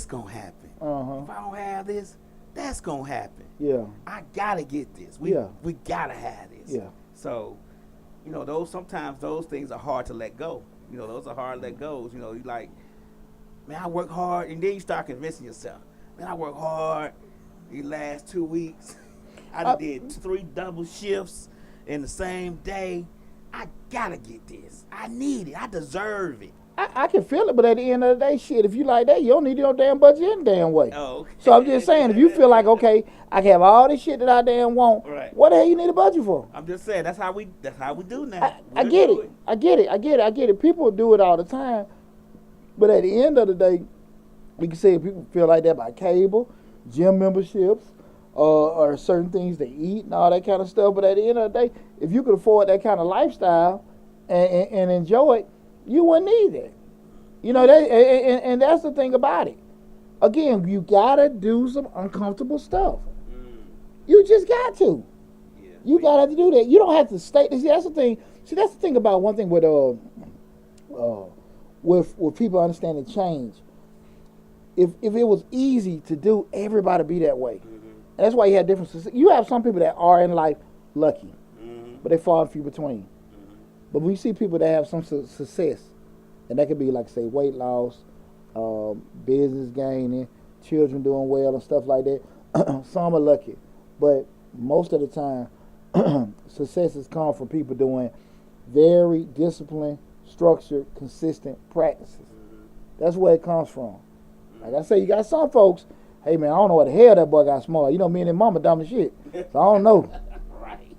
gonna happen.
Uh-huh.
If I don't have this, that's gonna happen.
Yeah.
I gotta get this. We gotta have this.
Yeah.
So, sometimes those things are hard to let go. Those are hard let goes. You like, man, I work hard, and then you start convincing yourself, man, I work hard these last 2 weeks. I done did 3 double shifts in the same day. I gotta get this. I need it. I deserve it.
I can feel it, but at the end of the day, shit, if you like that, you don't need your damn budget any damn way.
Oh, okay.
So I'm just saying, if you feel like, okay, I can have all this shit that I damn want,
Right.
what the hell you need a budget for?
I'm just saying that's how we do now.
I get it. I get it. People do it all the time. But at the end of the day, we can say people feel like that by cable, gym memberships, or certain things they eat and all that kind of stuff. But at the end of the day, if you could afford that kind of lifestyle and enjoy it, you wouldn't need it. You know, that, and that's the thing about it. Again, you gotta do some uncomfortable stuff. You just got to.
Yeah.
You gotta do that. You don't have to stay. See, that's the thing. See, that's the thing about one thing with people understanding change. If it was easy to do, everybody be that way. And that's why you have different. You have some people that are in life lucky, but they fall few between. But we see people that have some success, and that could be like say weight loss, business gaining, children doing well and stuff like that. Some are lucky, but most of the time, successes come from people doing very disciplined, structured, consistent practices. That's where it comes from. Like I say, you got some folks, hey man, I don't know what the hell that boy got smart. You know, me and his mama dumb as shit. So I don't know.
Right.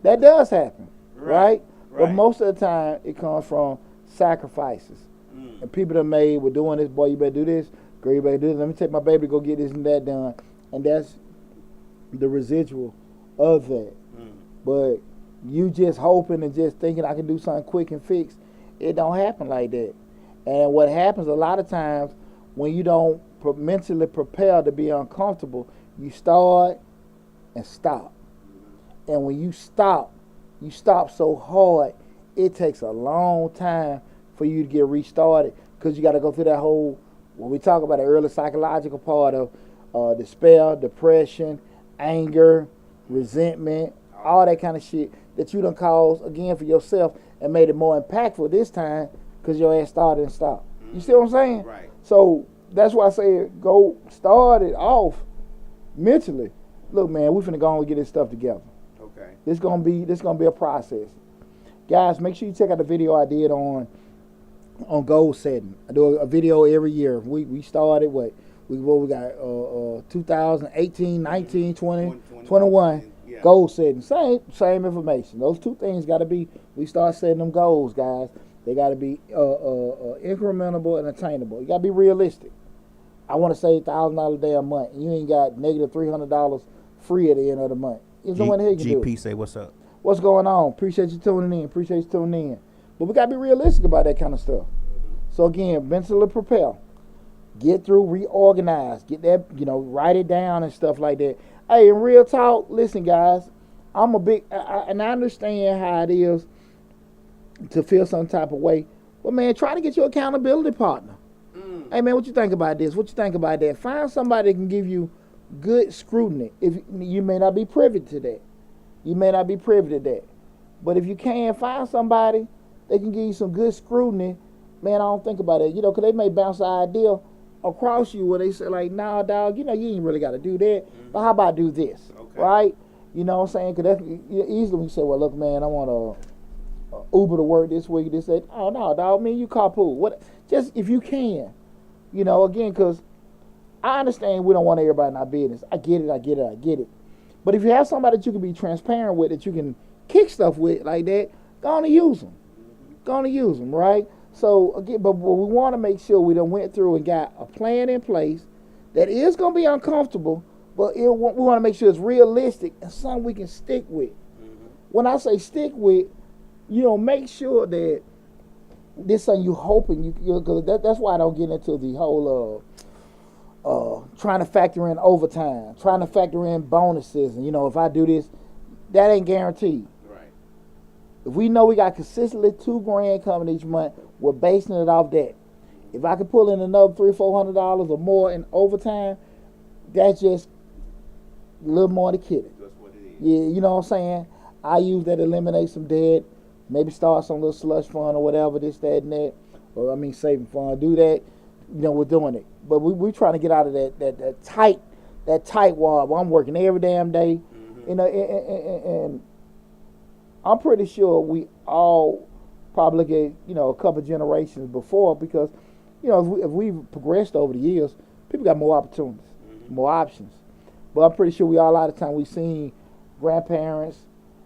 That does happen, right?
Right.
But most of the time, it comes from sacrifices. And people that made, we're doing this, boy, you better do this, girl, you better do this. Let me take my baby to go get this and that done. And that's the residual of that. But you just hoping and just thinking I can do something quick and fix, it don't happen like that. And what happens a lot of times when you don't mentally prepare to be uncomfortable, you start and stop. And when you stop so hard, it takes a long time for you to get restarted because you got to go through that whole, when we talk about the early psychological part of despair, depression, anger, resentment, all that kind of shit that you done caused, again, for yourself and made it more impactful this time because your ass started and stopped. You see what I'm saying?
Right.
So that's why I say go start it off mentally. Look, man, we finna go on and get this stuff together.
Okay.
This gonna be a process. Guys, make sure you check out the video I did on goal setting. I do a video every year. We started we got 2018, 19, 20, 21
Yeah.
goal setting. Same information. Those two things got to be. We start setting them goals, guys. They got to be incrementable and attainable. You got to be realistic. I want to save $1,000 a day a month, and you ain't got negative $300 free at the end of the month. There's no one here can do it.
GP say what's up?
What's going on? Appreciate you tuning in. But we got to be realistic about that kind of stuff. So again, mentally prepare. Get through, reorganize. Get that, write it down and stuff like that. Hey, in real talk, listen, guys, I'm a big, and I understand how it is to feel some type of way. But man, try to get your accountability partner. Hey man, what you think about this? What you think about that? Find somebody that can give you good scrutiny. If you may not be privy to that. But if you can, find somebody that can give you some good scrutiny. Man, I don't think about it, because they may bounce an idea across you where they say like, nah, dog, you ain't really got to do that. But how about do this, right? You know what I'm saying? Because easily we say, well, look, man, I want a Uber to work this week. They say, oh no, dog, man, you carpool. What? Just if you can, again, because I understand we don't want everybody in our business. I get it. But if you have somebody that you can be transparent with, that you can kick stuff with like that, go on and use them. Right? So again, but we want to make sure we done went through and got a plan in place that is going to be uncomfortable, but we want to make sure it's realistic and something we can stick with. When I say stick with, make sure that this something you hoping because that's why I don't get into the whole trying to factor in overtime, trying to factor in bonuses, and if I do this, that ain't guaranteed.
Right.
If we know we got consistently $2,000 coming each month, we're basing it off that. If I could pull in another $300-$400 or more in overtime, that's just a little more to kill it.
That's what it is.
Yeah, you know what I'm saying? I use that to eliminate some debt, maybe start some little slush fund or whatever, this, that, and that. Or saving fund. Do that. We're doing it. But we're trying to get out of that tight wall where I'm working every damn day. You know, and I'm pretty sure we all probably get, you know, a couple generations before, because, you know, if we've progressed over the years, people got more opportunities, more options. But I'm pretty sure we all, a lot of time, we've seen grandparents,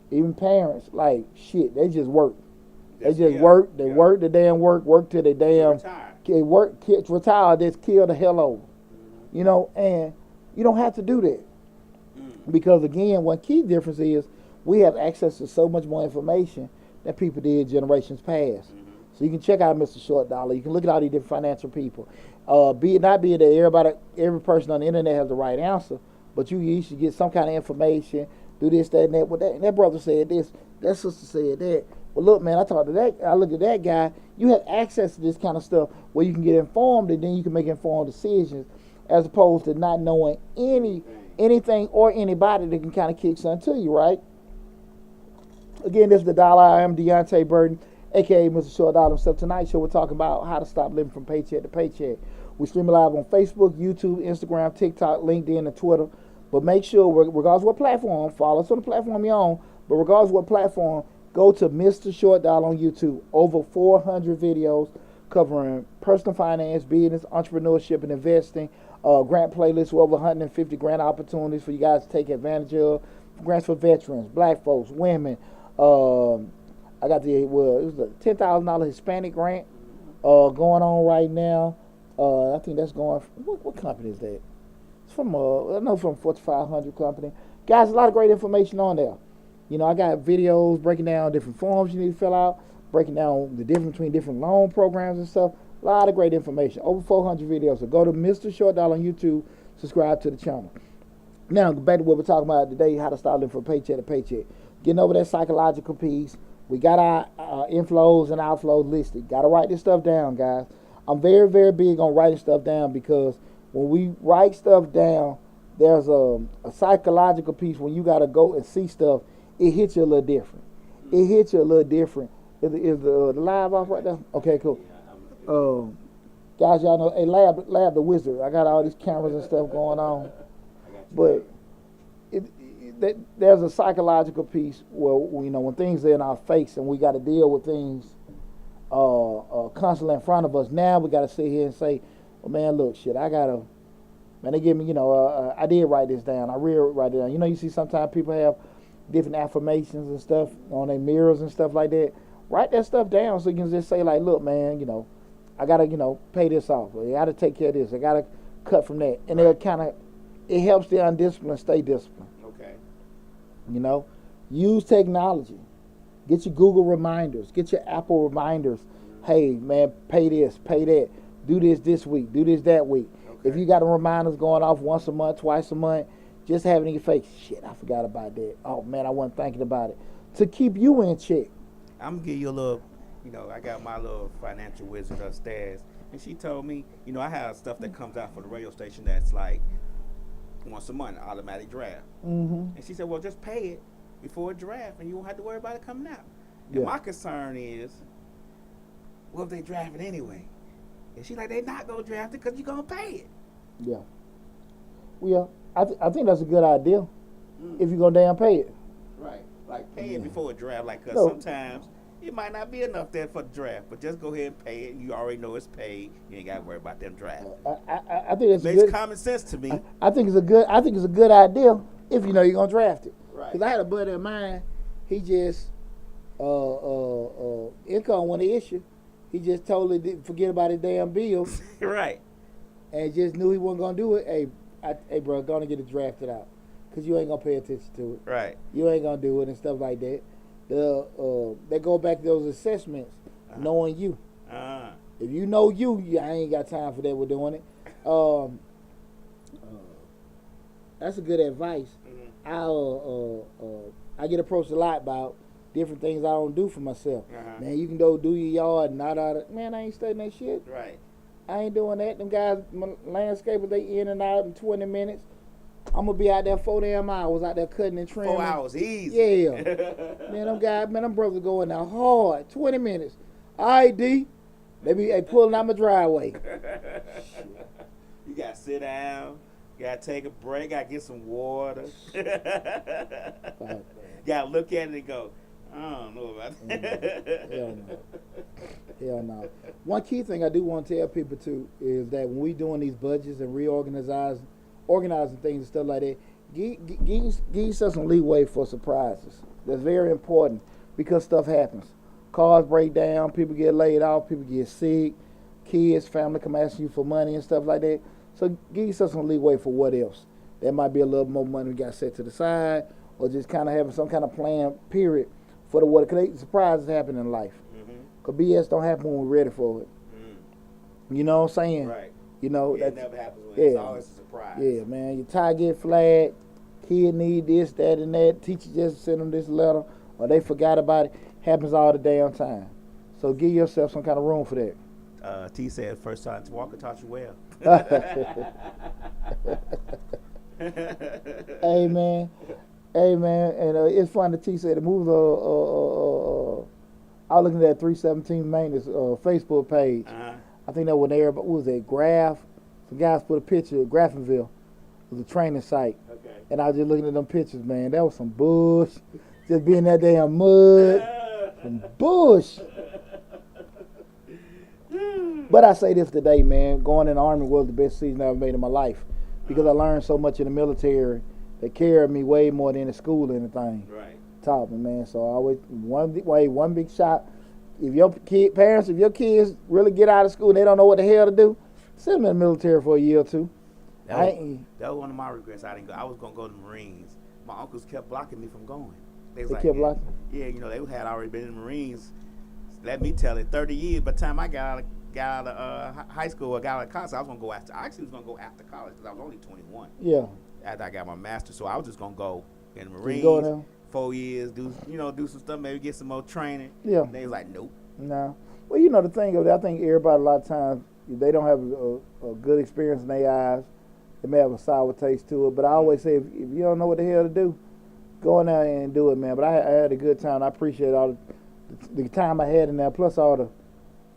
even parents, like, shit, they just work. They just work. They work the damn work till they damn kids retire. Just kill the hell over. You know, and you don't have to do that, because again, one key difference is we have access to so much more information than people did generations past. So you can check out Mr. Short Dollar. You can look at all these different financial people. Be it that every person on the internet has the right answer, but you should get some kind of information. Do this, that, and that. Well, that brother said this. That sister said that. Well, look, man, I look at that guy. You have access to this kind of stuff where you can get informed, and then you can make informed decisions, as opposed to not knowing anything or anybody that can kind of kick something to you, right? Again, this is the Dollar. I am Deonte Burden, a.k.a. Mr. Short Dollar himself. Tonight's show, we're talking about how to stop living from paycheck to paycheck. We stream live on Facebook, YouTube, Instagram, TikTok, LinkedIn, and Twitter. But make sure, regardless of what platform, follow us on the platform you're on, but regardless of what platform, go to Mr. Short Dollar on YouTube. Over 400 videos covering personal finance, business, entrepreneurship, and investing. Grant playlists with over 150 grant opportunities for you guys to take advantage of. Grants for veterans, black folks, women. I got it was a $10,000 Hispanic grant going on right now. I think that's going from, what company is that? It's from I know from Fortune 500 company. Guys, a lot of great information on there. You know, I got videos breaking down different forms you need to fill out, breaking down the difference between different loan programs and stuff. A lot of great information. Over 400 videos. So go to Mr. Short Dollar on YouTube, subscribe to the channel. Now, back to what we're talking about today, how to start living from paycheck to paycheck. Getting over that psychological piece. We got our inflows and outflows listed. Got to write this stuff down, guys. I'm very, very big on writing stuff down, because when we write stuff down, there's a psychological piece when you got to go and see stuff. It hits you a little different. It hits you a little different. Is the live off right now? Okay, cool. Guys, y'all know, hey, Lab the Wizard. I got all these cameras and stuff going on. But there's a psychological piece where, you know, when things are in our face and we got to deal with things constantly in front of us, now we got to sit here and say, well, man, look, shit, man, they give me, you know, I did write this down. I really write it down. You know, you see sometimes people have different affirmations and stuff on their mirrors and stuff like that. Write that stuff down so you can just say, like, look, man, you know, I got to, you know, pay this off. I got to take care of this. I got to cut from that. And it helps the undisciplined stay disciplined.
Okay.
You know, use technology. Get your Google reminders. Get your Apple reminders. Hey, man, pay this, pay that. Do this week. Do this that week. Okay. If you got reminders going off once a month, twice a month, just have it in your face. Shit, I forgot about that. Oh, man, I wasn't thinking about it. To keep you in check.
I'm going to give you a little, you know, I got my little financial wizard upstairs. And she told me, you know, I have stuff that comes out for the radio station that's like once a month, automatic draft. And she said, well, just pay it before a draft and you won't have to worry about it coming out. And my concern is, what if they draft it anyway? And she's like, they're not going to draft it because you're going to pay it.
Yeah. Well, I think that's a good idea if you're going to damn pay it.
Right. Like, pay it before a draft. Like, because sometimes it might not be enough there for the draft, but just go ahead and pay it. You already know it's paid. You ain't got to worry about them draft.
I think it's
makes common sense to me.
I think it's a good idea if you know you're going to draft it.
Right.
Because I had a buddy of mine, he just, income when he issued, he just totally didn't forget about his damn bills.
Right.
And just knew he wasn't going to do it. Hey, bro, go on and get it drafted out. Because you ain't going to pay attention to it.
Right.
You ain't going to do it and stuff like that. They go back to those assessments, knowing you. If you know you, I ain't got time for that. We're doing it. That's a good advice. I get approached a lot about different things I don't do for myself. Man, you can go do your yard and not out of. Man, I ain't studying that shit.
Right.
I ain't doing that. Them guys, my landscapers, they in and out in 20 minutes. I'm gonna be out there 4 damn hours out there cutting and trimming.
4 hours, easy.
Yeah. them brothers going out hard. 20 minutes. All right, D. They be pulling out my driveway.
You gotta sit down. You Gotta take a break. Gotta get some water.
Right.
Gotta look at it and go, I don't know about that.
Hell no. Hell no. One key thing I do want to tell people too is that when we doing these budgets and organizing things and stuff like that, give yourself some leeway for surprises. That's very important because stuff happens. Cars break down, people get laid off, people get sick, kids, family come asking you for money and stuff like that. So give yourself some leeway for what else. There might be a little more money we got set to the side, or just kind of having some kind of plan, period, for the what. Because surprises happen in life. Because BS don't happen when we're ready for it. You know what I'm saying?
Right.
You know,
It never happens when it's always a surprise.
Yeah, man. Your tie get flagged, kid need this, that, and that. Teacher just sent them this letter, or they forgot about it. Happens all the damn time. So give yourself some kind of room for that.
T said, first time Walker taught you well.
Hey, man. Hey, man. And it's funny, T said the movie, I was looking at that 317 maintenance Facebook page. I think that when everybody, what was that, Graph? Some guys put a picture of Graftonville. It was a training site.
Okay.
And I was just looking at them pictures, man. That was some bush. Just being that damn mud. Some bush. But I say this today, man. Going in the Army was the best decision I ever made in my life. Because I learned so much in the military that carried me way more than the school or anything.
Right.
Taught me, man. So I always, one big shot. If your kids really get out of school and they don't know what the hell to do, send them in the military for a year or two.
That was one of my regrets. I didn't go. I was gonna go to the Marines. My uncles kept blocking me from going. They
kept blocking?
Yeah, you know, they had already been in the Marines. Let me tell it, 30 years. By the time I got out of high school or got out of college, I was gonna go after. I actually was gonna go after college because I was only 21.
Yeah.
After I got my master's, so I was just gonna go in the Marines.
Go there?
4 years, do some stuff, maybe get some more training.
Yeah.
And they was like, nope.
No. Well, you know the thing of it, I think everybody a lot of times if they don't have a good experience in their eyes, they may have a sour taste to it. But I always say if you don't know what the hell to do, go in there and do it, man. But I had a good time. I appreciate all the time I had in there, plus all the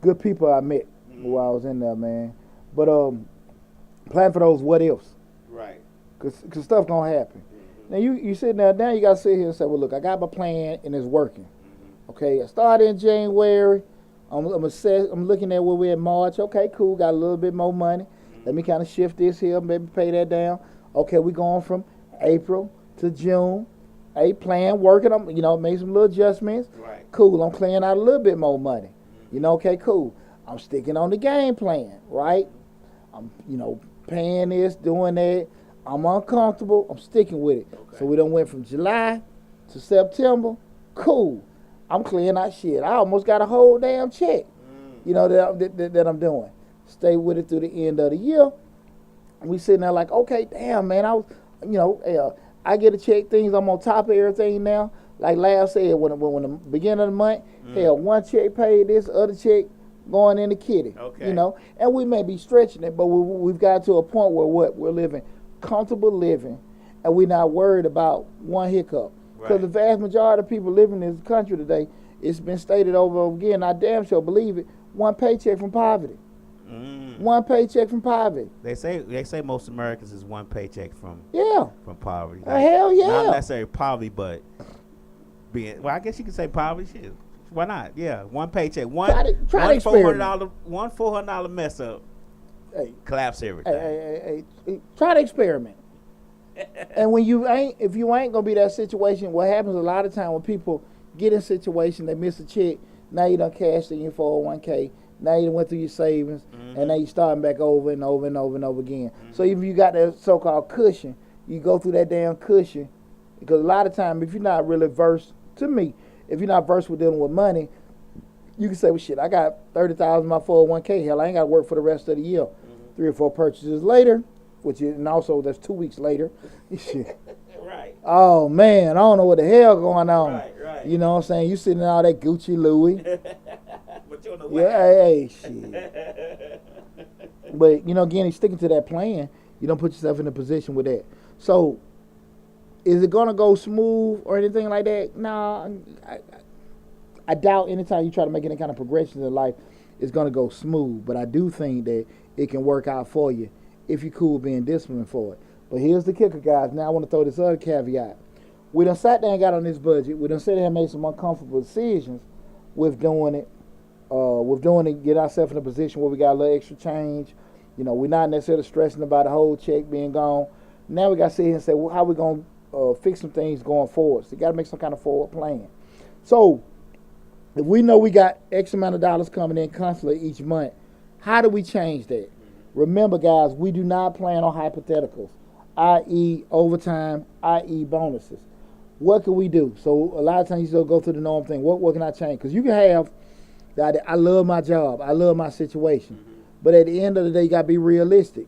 good people I met while I was in there, man. But plan for those what ifs.
Right.
Cause stuff gonna happen. Now you sitting there, now you gotta sit here and say, well, look, I got my plan and it's working. Okay, I started in January. I'm looking at where we're in March. Okay, cool, got a little bit more money. Let me kind of shift this here, maybe pay that down. Okay, we going from April to June. A plan, working on, made some little adjustments.
Right.
Cool, I'm clearing out a little bit more money. Okay, cool. I'm sticking on the game plan, right? I'm, paying this, doing that. I'm uncomfortable. I'm sticking with it. Okay. So we done went from July to September. Cool. I'm clearing out shit. I almost got a whole damn check, that I'm doing. Stay with it through the end of the year. We sitting there like, okay, damn, man, I get a check, things, I'm on top of everything now. Like last said, when the beginning of the month, one check paid, this other check going in the kitty.
Okay.
And we may be stretching it, but we've got to a point where we're living comfortable living, and we're not worried about one hiccup. Because the vast majority of people living in this country today, it's been stated over and over again, I damn sure believe it, one paycheck from poverty. One paycheck from poverty.
They say most Americans is one paycheck from poverty.
Hell yeah.
Not necessarily poverty, but I guess you could say poverty. Shit. Why not? Yeah, one paycheck. Try to $400 $400 mess up.
Hey,
collapse everything.
Hey, try to experiment. And if you ain't gonna be that situation, what happens a lot of time when people get in a situation, they miss a check, now you done cashed in your 401k, now you done went through your savings, and now you starting back over and over and over and over again. So if you got that so-called cushion, you go through that damn cushion, because a lot of time, if you're not really versed, if you're not versed with dealing with money, you can say, well, shit, I got $30,000 in my 401k. Hell, I ain't got to work for the rest of the year. 3 or 4 purchases later, and also that's 2 weeks later. Shit.
Right.
Oh, man, I don't know what the hell going on.
Right.
You know what I'm saying? You sitting in all that Gucci Louis.
But you don't know
what hey, shit. But, again, he's sticking to that plan. You don't put yourself in a position with that. So, is it going to go smooth or anything like that? Nah, I doubt anytime you try to make any kind of progression in life, it's going to go smooth. But I do think that it can work out for you if you're cool being disciplined for it. But here's the kicker, guys. Now I want to throw this other caveat. We done sat down and got on this budget. We done sat there and made some uncomfortable decisions with doing it. Get ourselves in a position where we got a little extra change. We're not necessarily stressing about the whole check being gone. Now we got to sit here and say, well, how we going to fix some things going forward? So you got to make some kind of forward plan. So if we know we got X amount of dollars coming in constantly each month, how do we change that? Remember, guys, we do not plan on hypotheticals, i.e. overtime, i.e. bonuses. What can we do? So a lot of times you still go through the norm thing. What can I change? Because you can have that. I love my job. I love my situation. But at the end of the day, you got to be realistic.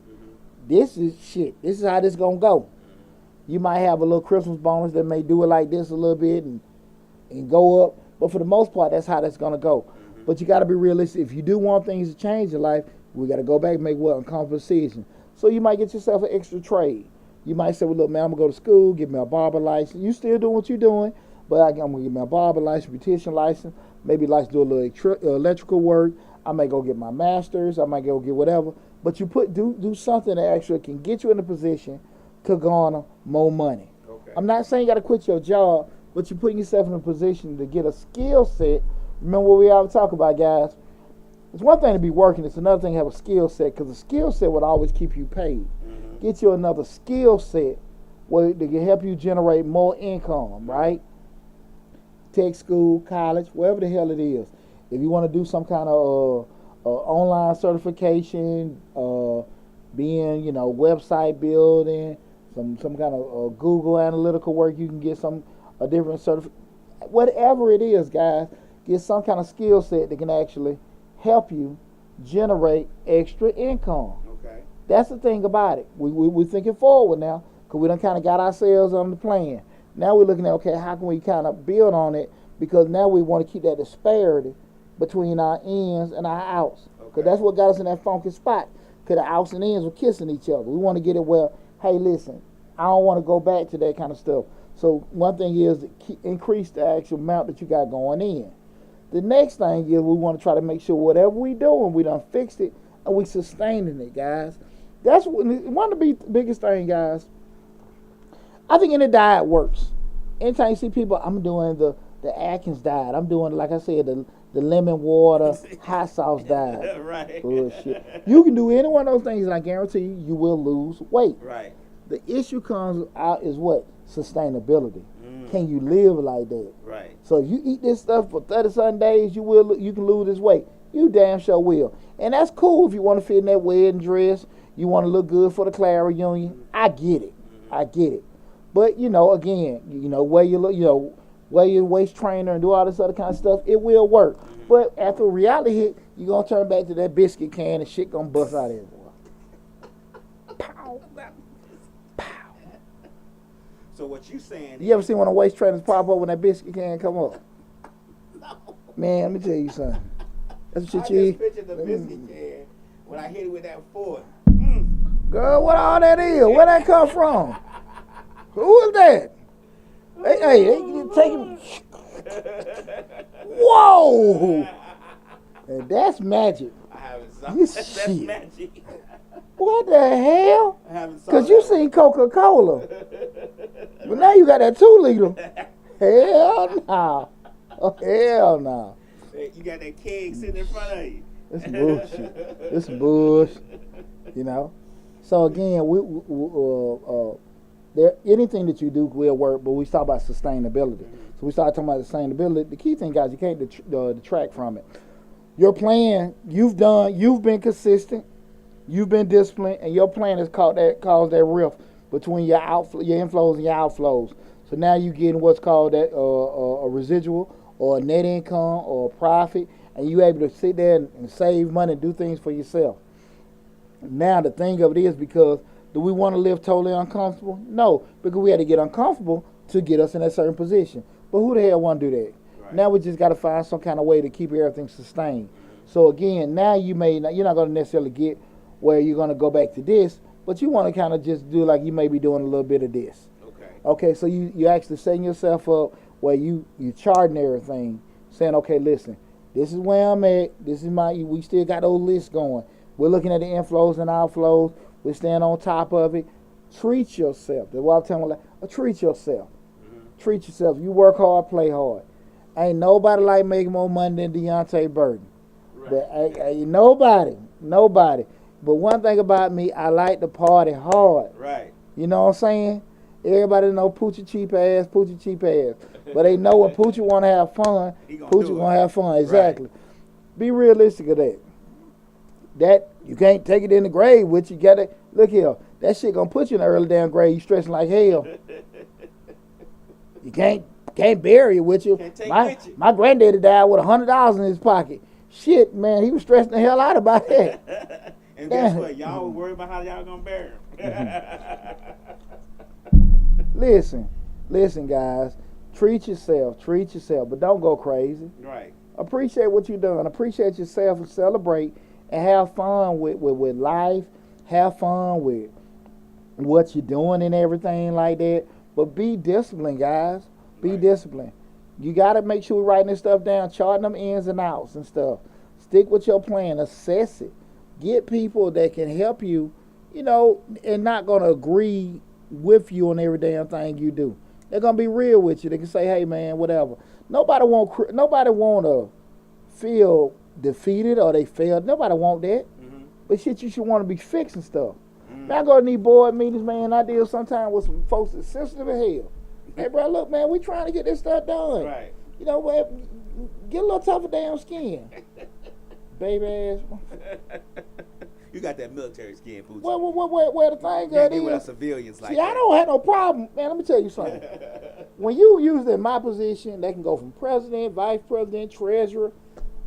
This is shit. This is how this going to go. You might have a little Christmas bonus that may do it like this a little bit and go up. But for the most part, that's how that's going to go. But you got to be realistic. If you do want things to change in life, we got to go back and make uncomfortable decisions. So you might get yourself an extra trade. You might say, well, look, man, I'm going to go to school, get me a barber license. You still doing what you're doing, but I'm going to get me a barber license, beautician license, maybe license do a little electrical work. I may go get my master's. I might go get whatever. But you do something that actually can get you in a position to garner more money.
Okay.
I'm not saying you got to quit your job, but you're putting yourself in a position to get a skill set. Remember what we always talk about, guys. It's one thing to be working. It's another thing to have a skill set, because a skill set would always keep you paid. Get you another skill set where they can help you generate more income, right? Tech school, college, wherever the hell it is. If you want to do some kind of online certification, being, website building, some kind of Google analytical work, you can get a different certificate. Whatever it is, guys, get some kind of skill set that can actually help you generate extra income.
Okay.
That's the thing about it. We're thinking forward now, because we done kind of got ourselves on the plan. Now we're looking at, okay, how can we kind of build on it? Because now we want to keep that disparity between our ins and our outs. Because that's what got us in that funky spot. Because the outs and ins were kissing each other. We want to get it where, hey, listen, I don't want to go back to that kind of stuff. So one thing is to increase the actual amount that you got going in. The next thing is we want to try to make sure whatever we doing, we done fixed it and we sustaining it, guys. That's one of the biggest things, guys. I think any diet works. Anytime you see people, I'm doing the Atkins diet. I'm doing, like I said, the lemon water, hot sauce diet.
Right.
Bullshit. You can do any one of those things, and I guarantee you will lose weight.
Right.
The issue comes out is what? Sustainability. Can you live like that?
Right.
So if you eat this stuff for 30-something days, you can lose this weight. You damn sure will. And that's cool if you want to fit in that wedding dress. You want to look good for the Clara reunion. I get it. I get it. But, again, wear your waist trainer and do all this other kind of stuff, it will work. But after reality hit, you're going to turn back to that biscuit can and shit going to bust out everywhere. Pow. Pow.
So what you saying?
You ever seen one of the waist trainers pop up when that biscuit can come up?
No.
Man, let me tell you something. That's what
I
you
just pictured the biscuit can when I hit it with that fork.
Girl, what all that is? Where that come from? Who is that? Hey, take him. Whoa! And that's magic.
I haven't saw
You
that's
shit.
magic.
What the hell?
I haven't saw
Because you
that.
seen Coca-Cola. But now you got that 2 liter. Hell no. Oh, hell no.
You got that keg sitting in front of you.
It's bullshit. It's bullshit. So again, anything that you do will work, but we talk about sustainability. So we start talking about sustainability. The key thing, guys, you can't detract from it. Your plan, you've been consistent, you've been disciplined, and your plan has caused that rift between your inflows and your outflows. So now you're getting what's called a residual or a net income or a profit, and you're able to sit there and save money and do things for yourself. Now the thing of it is, because do we want to live totally uncomfortable? No, because we had to get uncomfortable to get us in that certain position. But who the hell want to do that? Right. Now we just got to find some kind of way to keep everything sustained. So again, now you're not going to necessarily get where you're going to go back to this, but you want to kind of just do like you may be doing a little bit of this. Okay, so you actually setting yourself up where you charting everything, saying, okay, listen, this is where I'm at. This is we still got those lists going. We're looking at the inflows and outflows. We're staying on top of it. Treat yourself. That's why I'm telling you, like, treat yourself. Treat yourself. You work hard, play hard. Ain't nobody like making more money than Deonte Burden.
Right.
But ain't nobody. But one thing about me, I like to party hard.
Right.
You know what I'm saying? Everybody know Poochie cheap ass. But they know when Poochie want to have fun, Poochie want to have fun. Exactly. Right. Be realistic of that. That you can't take it in the grave with you. Gotta look here. That shit gonna put you in the early damn grave. You stressing like hell. You can't bury it with you. My granddaddy died with $100 in his pocket. Shit, man, he was stressing the hell out about that.
And guess what? Y'all were worried about how y'all gonna bury
him. Listen, guys. Treat yourself, but don't go crazy.
Right.
Appreciate what you're doing. Appreciate yourself and celebrate and have fun with life. Have fun with what you're doing and everything like that. But be disciplined, guys. Be disciplined. You got to make sure we're writing this stuff down, charting them ins and outs and stuff. Stick with your plan. Assess it. Get people that can help you, and not going to agree with you on every damn thing you do. They're going to be real with you. They can say, hey, man, whatever. Nobody want to feel defeated or they failed. Nobody want that. Mm-hmm. But shit, you should want to be fixing stuff. Mm-hmm. Man, I go to these board meetings, man. I deal sometimes with some folks that's sensitive as hell. Hey, bro, look, man, we trying to get this stuff done.
Right.
Get a little tougher damn skin. Baby ass.
You got that military skin, Poochie.
Where the thing is.
You with civilians like
See,
that.
I don't have no problem. Man, let me tell you something. When you use it in my position, they can go from president, vice president, treasurer.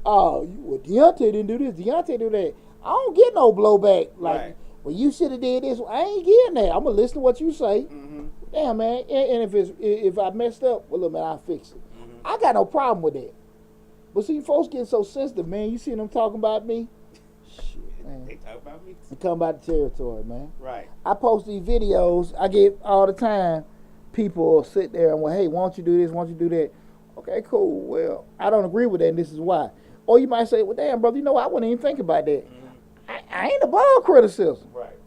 Deonte didn't do this. Deonte do that. I don't get no blowback. Like, well, you should have did this. I ain't getting that. I'm going to listen to what you say. Mm-hmm. Damn, man. And if I messed up, well, look, man, I'll fix it. Mm-hmm. I got no problem with that. But see, folks getting so sensitive, man. You see them talking about me? Shit, man.
They talk about me?
They talking about the territory, man.
Right.
I post these videos. I get all the time. People sit there and, well, hey, why don't you do this? Why don't you do that? Okay, cool. Well, I don't agree with that, and this is why. Or you might say, well, damn, brother, I wouldn't even think about that. Mm-hmm. I ain't above criticism.
Right.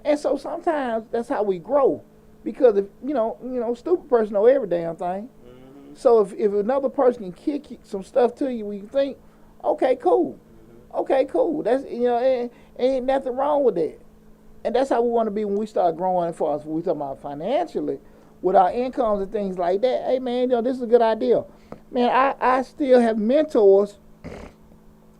And so sometimes that's how we grow. Because, if stupid person know every damn thing. Mm-hmm. So if another person can kick some stuff to you, we think, okay, cool. Mm-hmm. Okay, cool. That's, ain't nothing wrong with that. And that's how we want to be when we start growing as far as we talking about financially, with our incomes and things like that. Hey, man, this is a good idea. Man, I still have mentors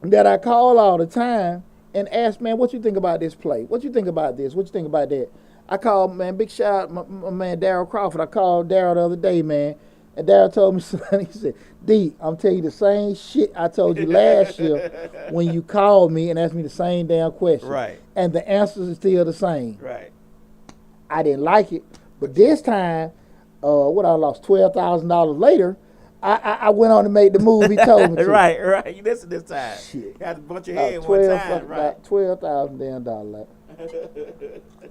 that I call all the time and ask, man, what you think about this play? What you think about this? What you think about that? I called, man, big shout out, my man, Daryl Crawford. I called Daryl the other day, man. And Daryl told me something. He said, D, I'm telling you the same shit I told you last year when you called me and asked me the same damn question.
Right.
And the answers are still the same.
Right.
I didn't like it. But this time, I lost $12,000 later, I went on to make the move he told me to.
Right. You listen this time.
Shit.
Got to bunch your head one time, right?
$12,000 damn dollars.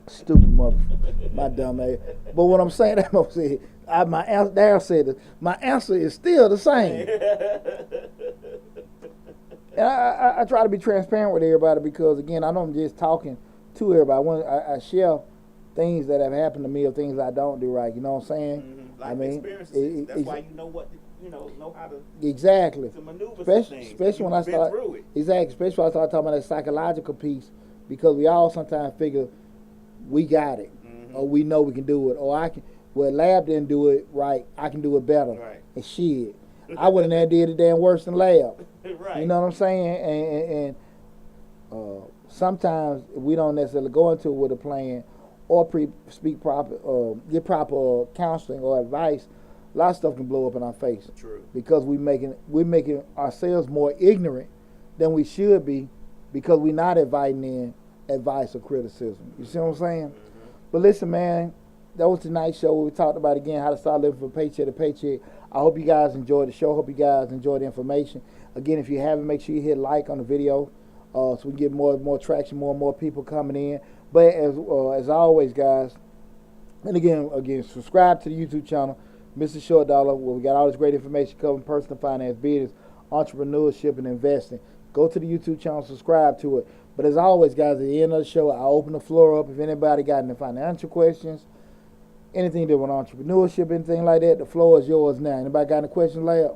Stupid motherfucker. My dumb ass. But what I'm saying, Daryl said this, my answer is still the same. And I try to be transparent with everybody because, again, I know I'm just talking to everybody. I share things that have happened to me or things I don't do right. You know what I'm saying?
Mm-hmm. Life experiences. That's why you know what know how to
exactly
to maneuver
especially when I start
through it.
Exactly, especially when I start talking about that psychological piece, because we all sometimes figure we got it, mm-hmm. or we know we can do it, or I can. Well, Lab didn't do it right. I can do it better.
Right.
And shit, I wouldn't have did it damn worse than Lab.
Right.
You know what I'm saying? And sometimes we don't necessarily go into it with a plan or speak proper, get proper counseling or advice. A lot of stuff can blow up in our face.
True. Because
we're making ourselves more ignorant than we should be, because we're not inviting in advice or criticism. You see what I'm saying? Mm-hmm. But listen, man, that was tonight's show where we talked about, again, how to start living from paycheck to paycheck. I hope you guys enjoyed the show. Hope you guys enjoyed the information. Again, if you haven't, make sure you hit like on the video so we can get more traction, more and more people coming in. But as always, guys, and again, subscribe to the YouTube channel, Mr. Short Dollar, where we got all this great information covering personal finance, business, entrepreneurship, and investing. go to the YouTube channel, subscribe to it. But as always, guys, at the end of the show, I open the floor up. If anybody got any financial questions, anything to do with entrepreneurship, anything like that, the floor is yours now. Anybody got any questions, Lab?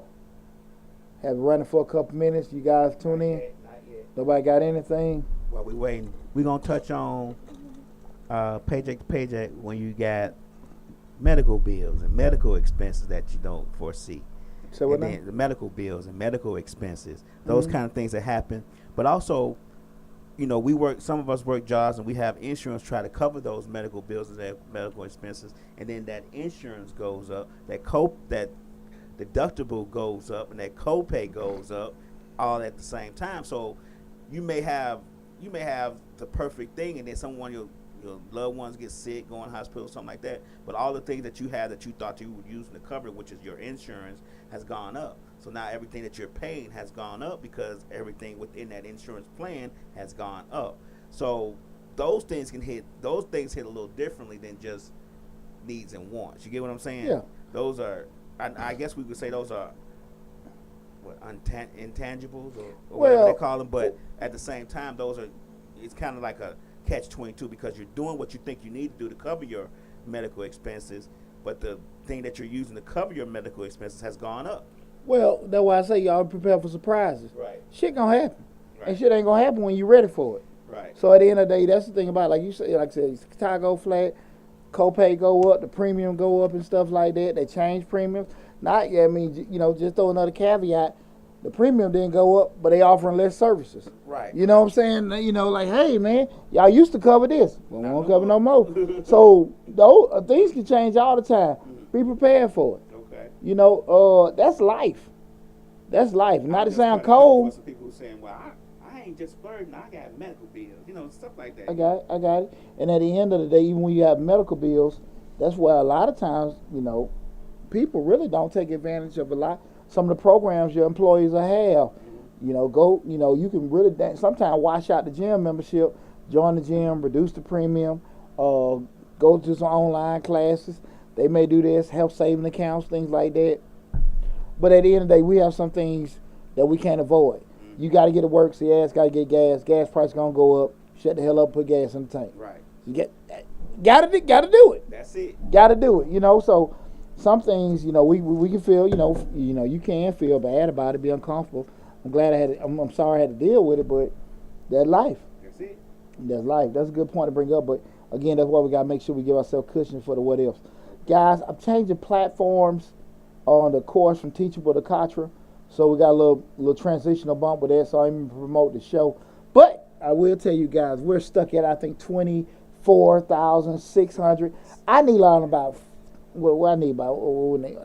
Have it running for a couple minutes. You guys tune in.
Not yet.
Nobody got anything?
While we waiting, we gonna touch on paycheck to paycheck when you got medical bills and medical expenses that you don't foresee.
So what
And
now?
then the medical bills and medical expenses, those kind of things that happen. But also, you know, some of us work jobs and we have insurance try to cover those medical bills and their medical expenses, and then that insurance goes up, that deductible goes up, and that copay goes up, all at the same time. So you may have the perfect thing, and then your loved ones get sick, go in hospital, something like that. But all the things that you have that you thought you were using to cover, which is your insurance, has gone up. So now everything that you're paying has gone up because everything within that insurance plan has gone up. So those things hit a little differently than just needs and wants. You get what I'm saying?
Yeah.
Those are, I guess we could say those are intangibles or whatever they call them. But at the same time, it's kind of like a catch-22 because you're doing what you think you need to do to cover your medical expenses, but the thing that you're using to cover your medical expenses has gone up.
Well, that's why I say y'all prepare for surprises.
Right.
Shit gonna happen.
Right.
And shit ain't gonna happen when you're ready for it.
Right.
So at the end of the day, that's the thing about, like I said, tire go flat, copay go up, the premium go up and stuff like that. They change premiums. Just throw another caveat. The premium didn't go up, but they offering less services.
Right.
You know what I'm saying? Like, hey, man, y'all used to cover this. We won't cover no more. So things can change all the time. Be prepared for it.
Okay.
That's life. That's life. Not to
just
sound
trying to
cold.
some people saying, well, I ain't just burdened, I got medical bills, stuff like that.
I got it. And at the end of the day, even when you have medical bills, that's where a lot of times, people really don't take advantage of some of the programs your employees will have. You can really sometimes wash out the gym membership, join the gym, reduce the premium, go to some online classes. They may do this, health saving accounts, things like that. But at the end of the day, we have some things that we can't avoid. You got to get to work, so your ass got to get gas. Gas price going to go up. Shut the hell up, put gas in the tank.
Right.
You got to do it.
That's it.
Got to do it, So some things, we can feel, you can feel bad about it, be uncomfortable. I'm sorry I had to deal with it, but that's life.
That's it.
That's life. That's a good point to bring up, but again, that's why we got to make sure we give ourselves cushion for the what ifs. Guys, I'm changing platforms on the course from Teachable to Katra, so we got a little transitional bump with that, so I'm going to promote the show. But I will tell you guys, we're stuck at, I think, 24,600. I need on about, what I need about,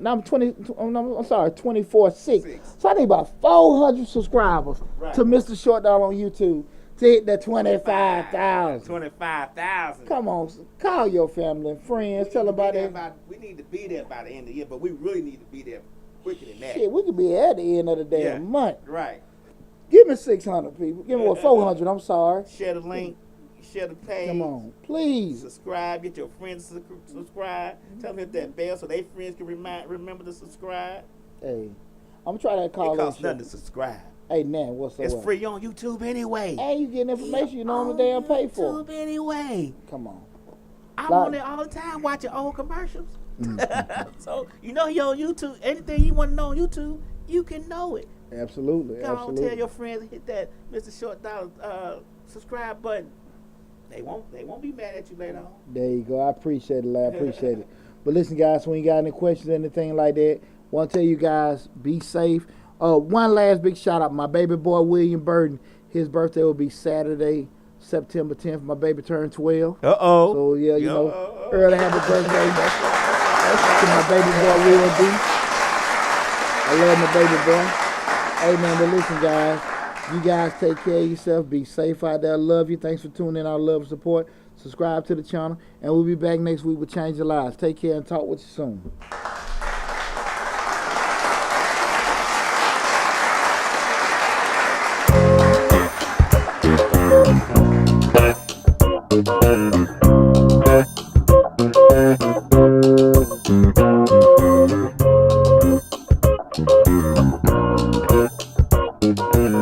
now I'm 24.6. So I need about 400 subscribers to Mr. Short Dollar on YouTube to hit that 25,000.
25,000.
Come on, call your family and friends, tell them about it.
We need to be there by the end of the year, but we really need to be there quicker than that.
Shit, we could be at the end of the damn month.
Right.
Give me 600 people. Give me 400, I'm sorry.
Share the link. Share the page.
Come on, please.
Subscribe. Get your friends to subscribe. Tell them hit that bell so their friends can remember to subscribe.
Hey, I'm trying to call
it
that
costs
shit.
nothing to subscribe.
Hey, man, what's up?
It's free on YouTube anyway.
Hey, you getting information you normally damn pay for.
YouTube anyway.
Come on.
I'm on there all the time watching old commercials. So, you're on YouTube. Anything you want to know on YouTube, you can know it.
Absolutely.
Go on, tell your friends to hit that Mr. Short Dollar subscribe button. They won't be mad at you later on.
There you go. I appreciate it, lad. I appreciate it. But listen, guys, when you got any questions, anything like that, want to tell you guys, be safe. One last big shout out, my baby boy William Burden. His birthday will be Saturday, September 10th. My baby turned 12.
Uh-oh.
So yeah, early happy birthday to my baby boy Will D. I love my baby boy. Hey man, but listen, guys. You guys take care of yourself. Be safe out there. Love you. Thanks for tuning in. Our love and support. Subscribe to the channel. And we'll be back next week with Change Your Lives. Take care and talk with you soon.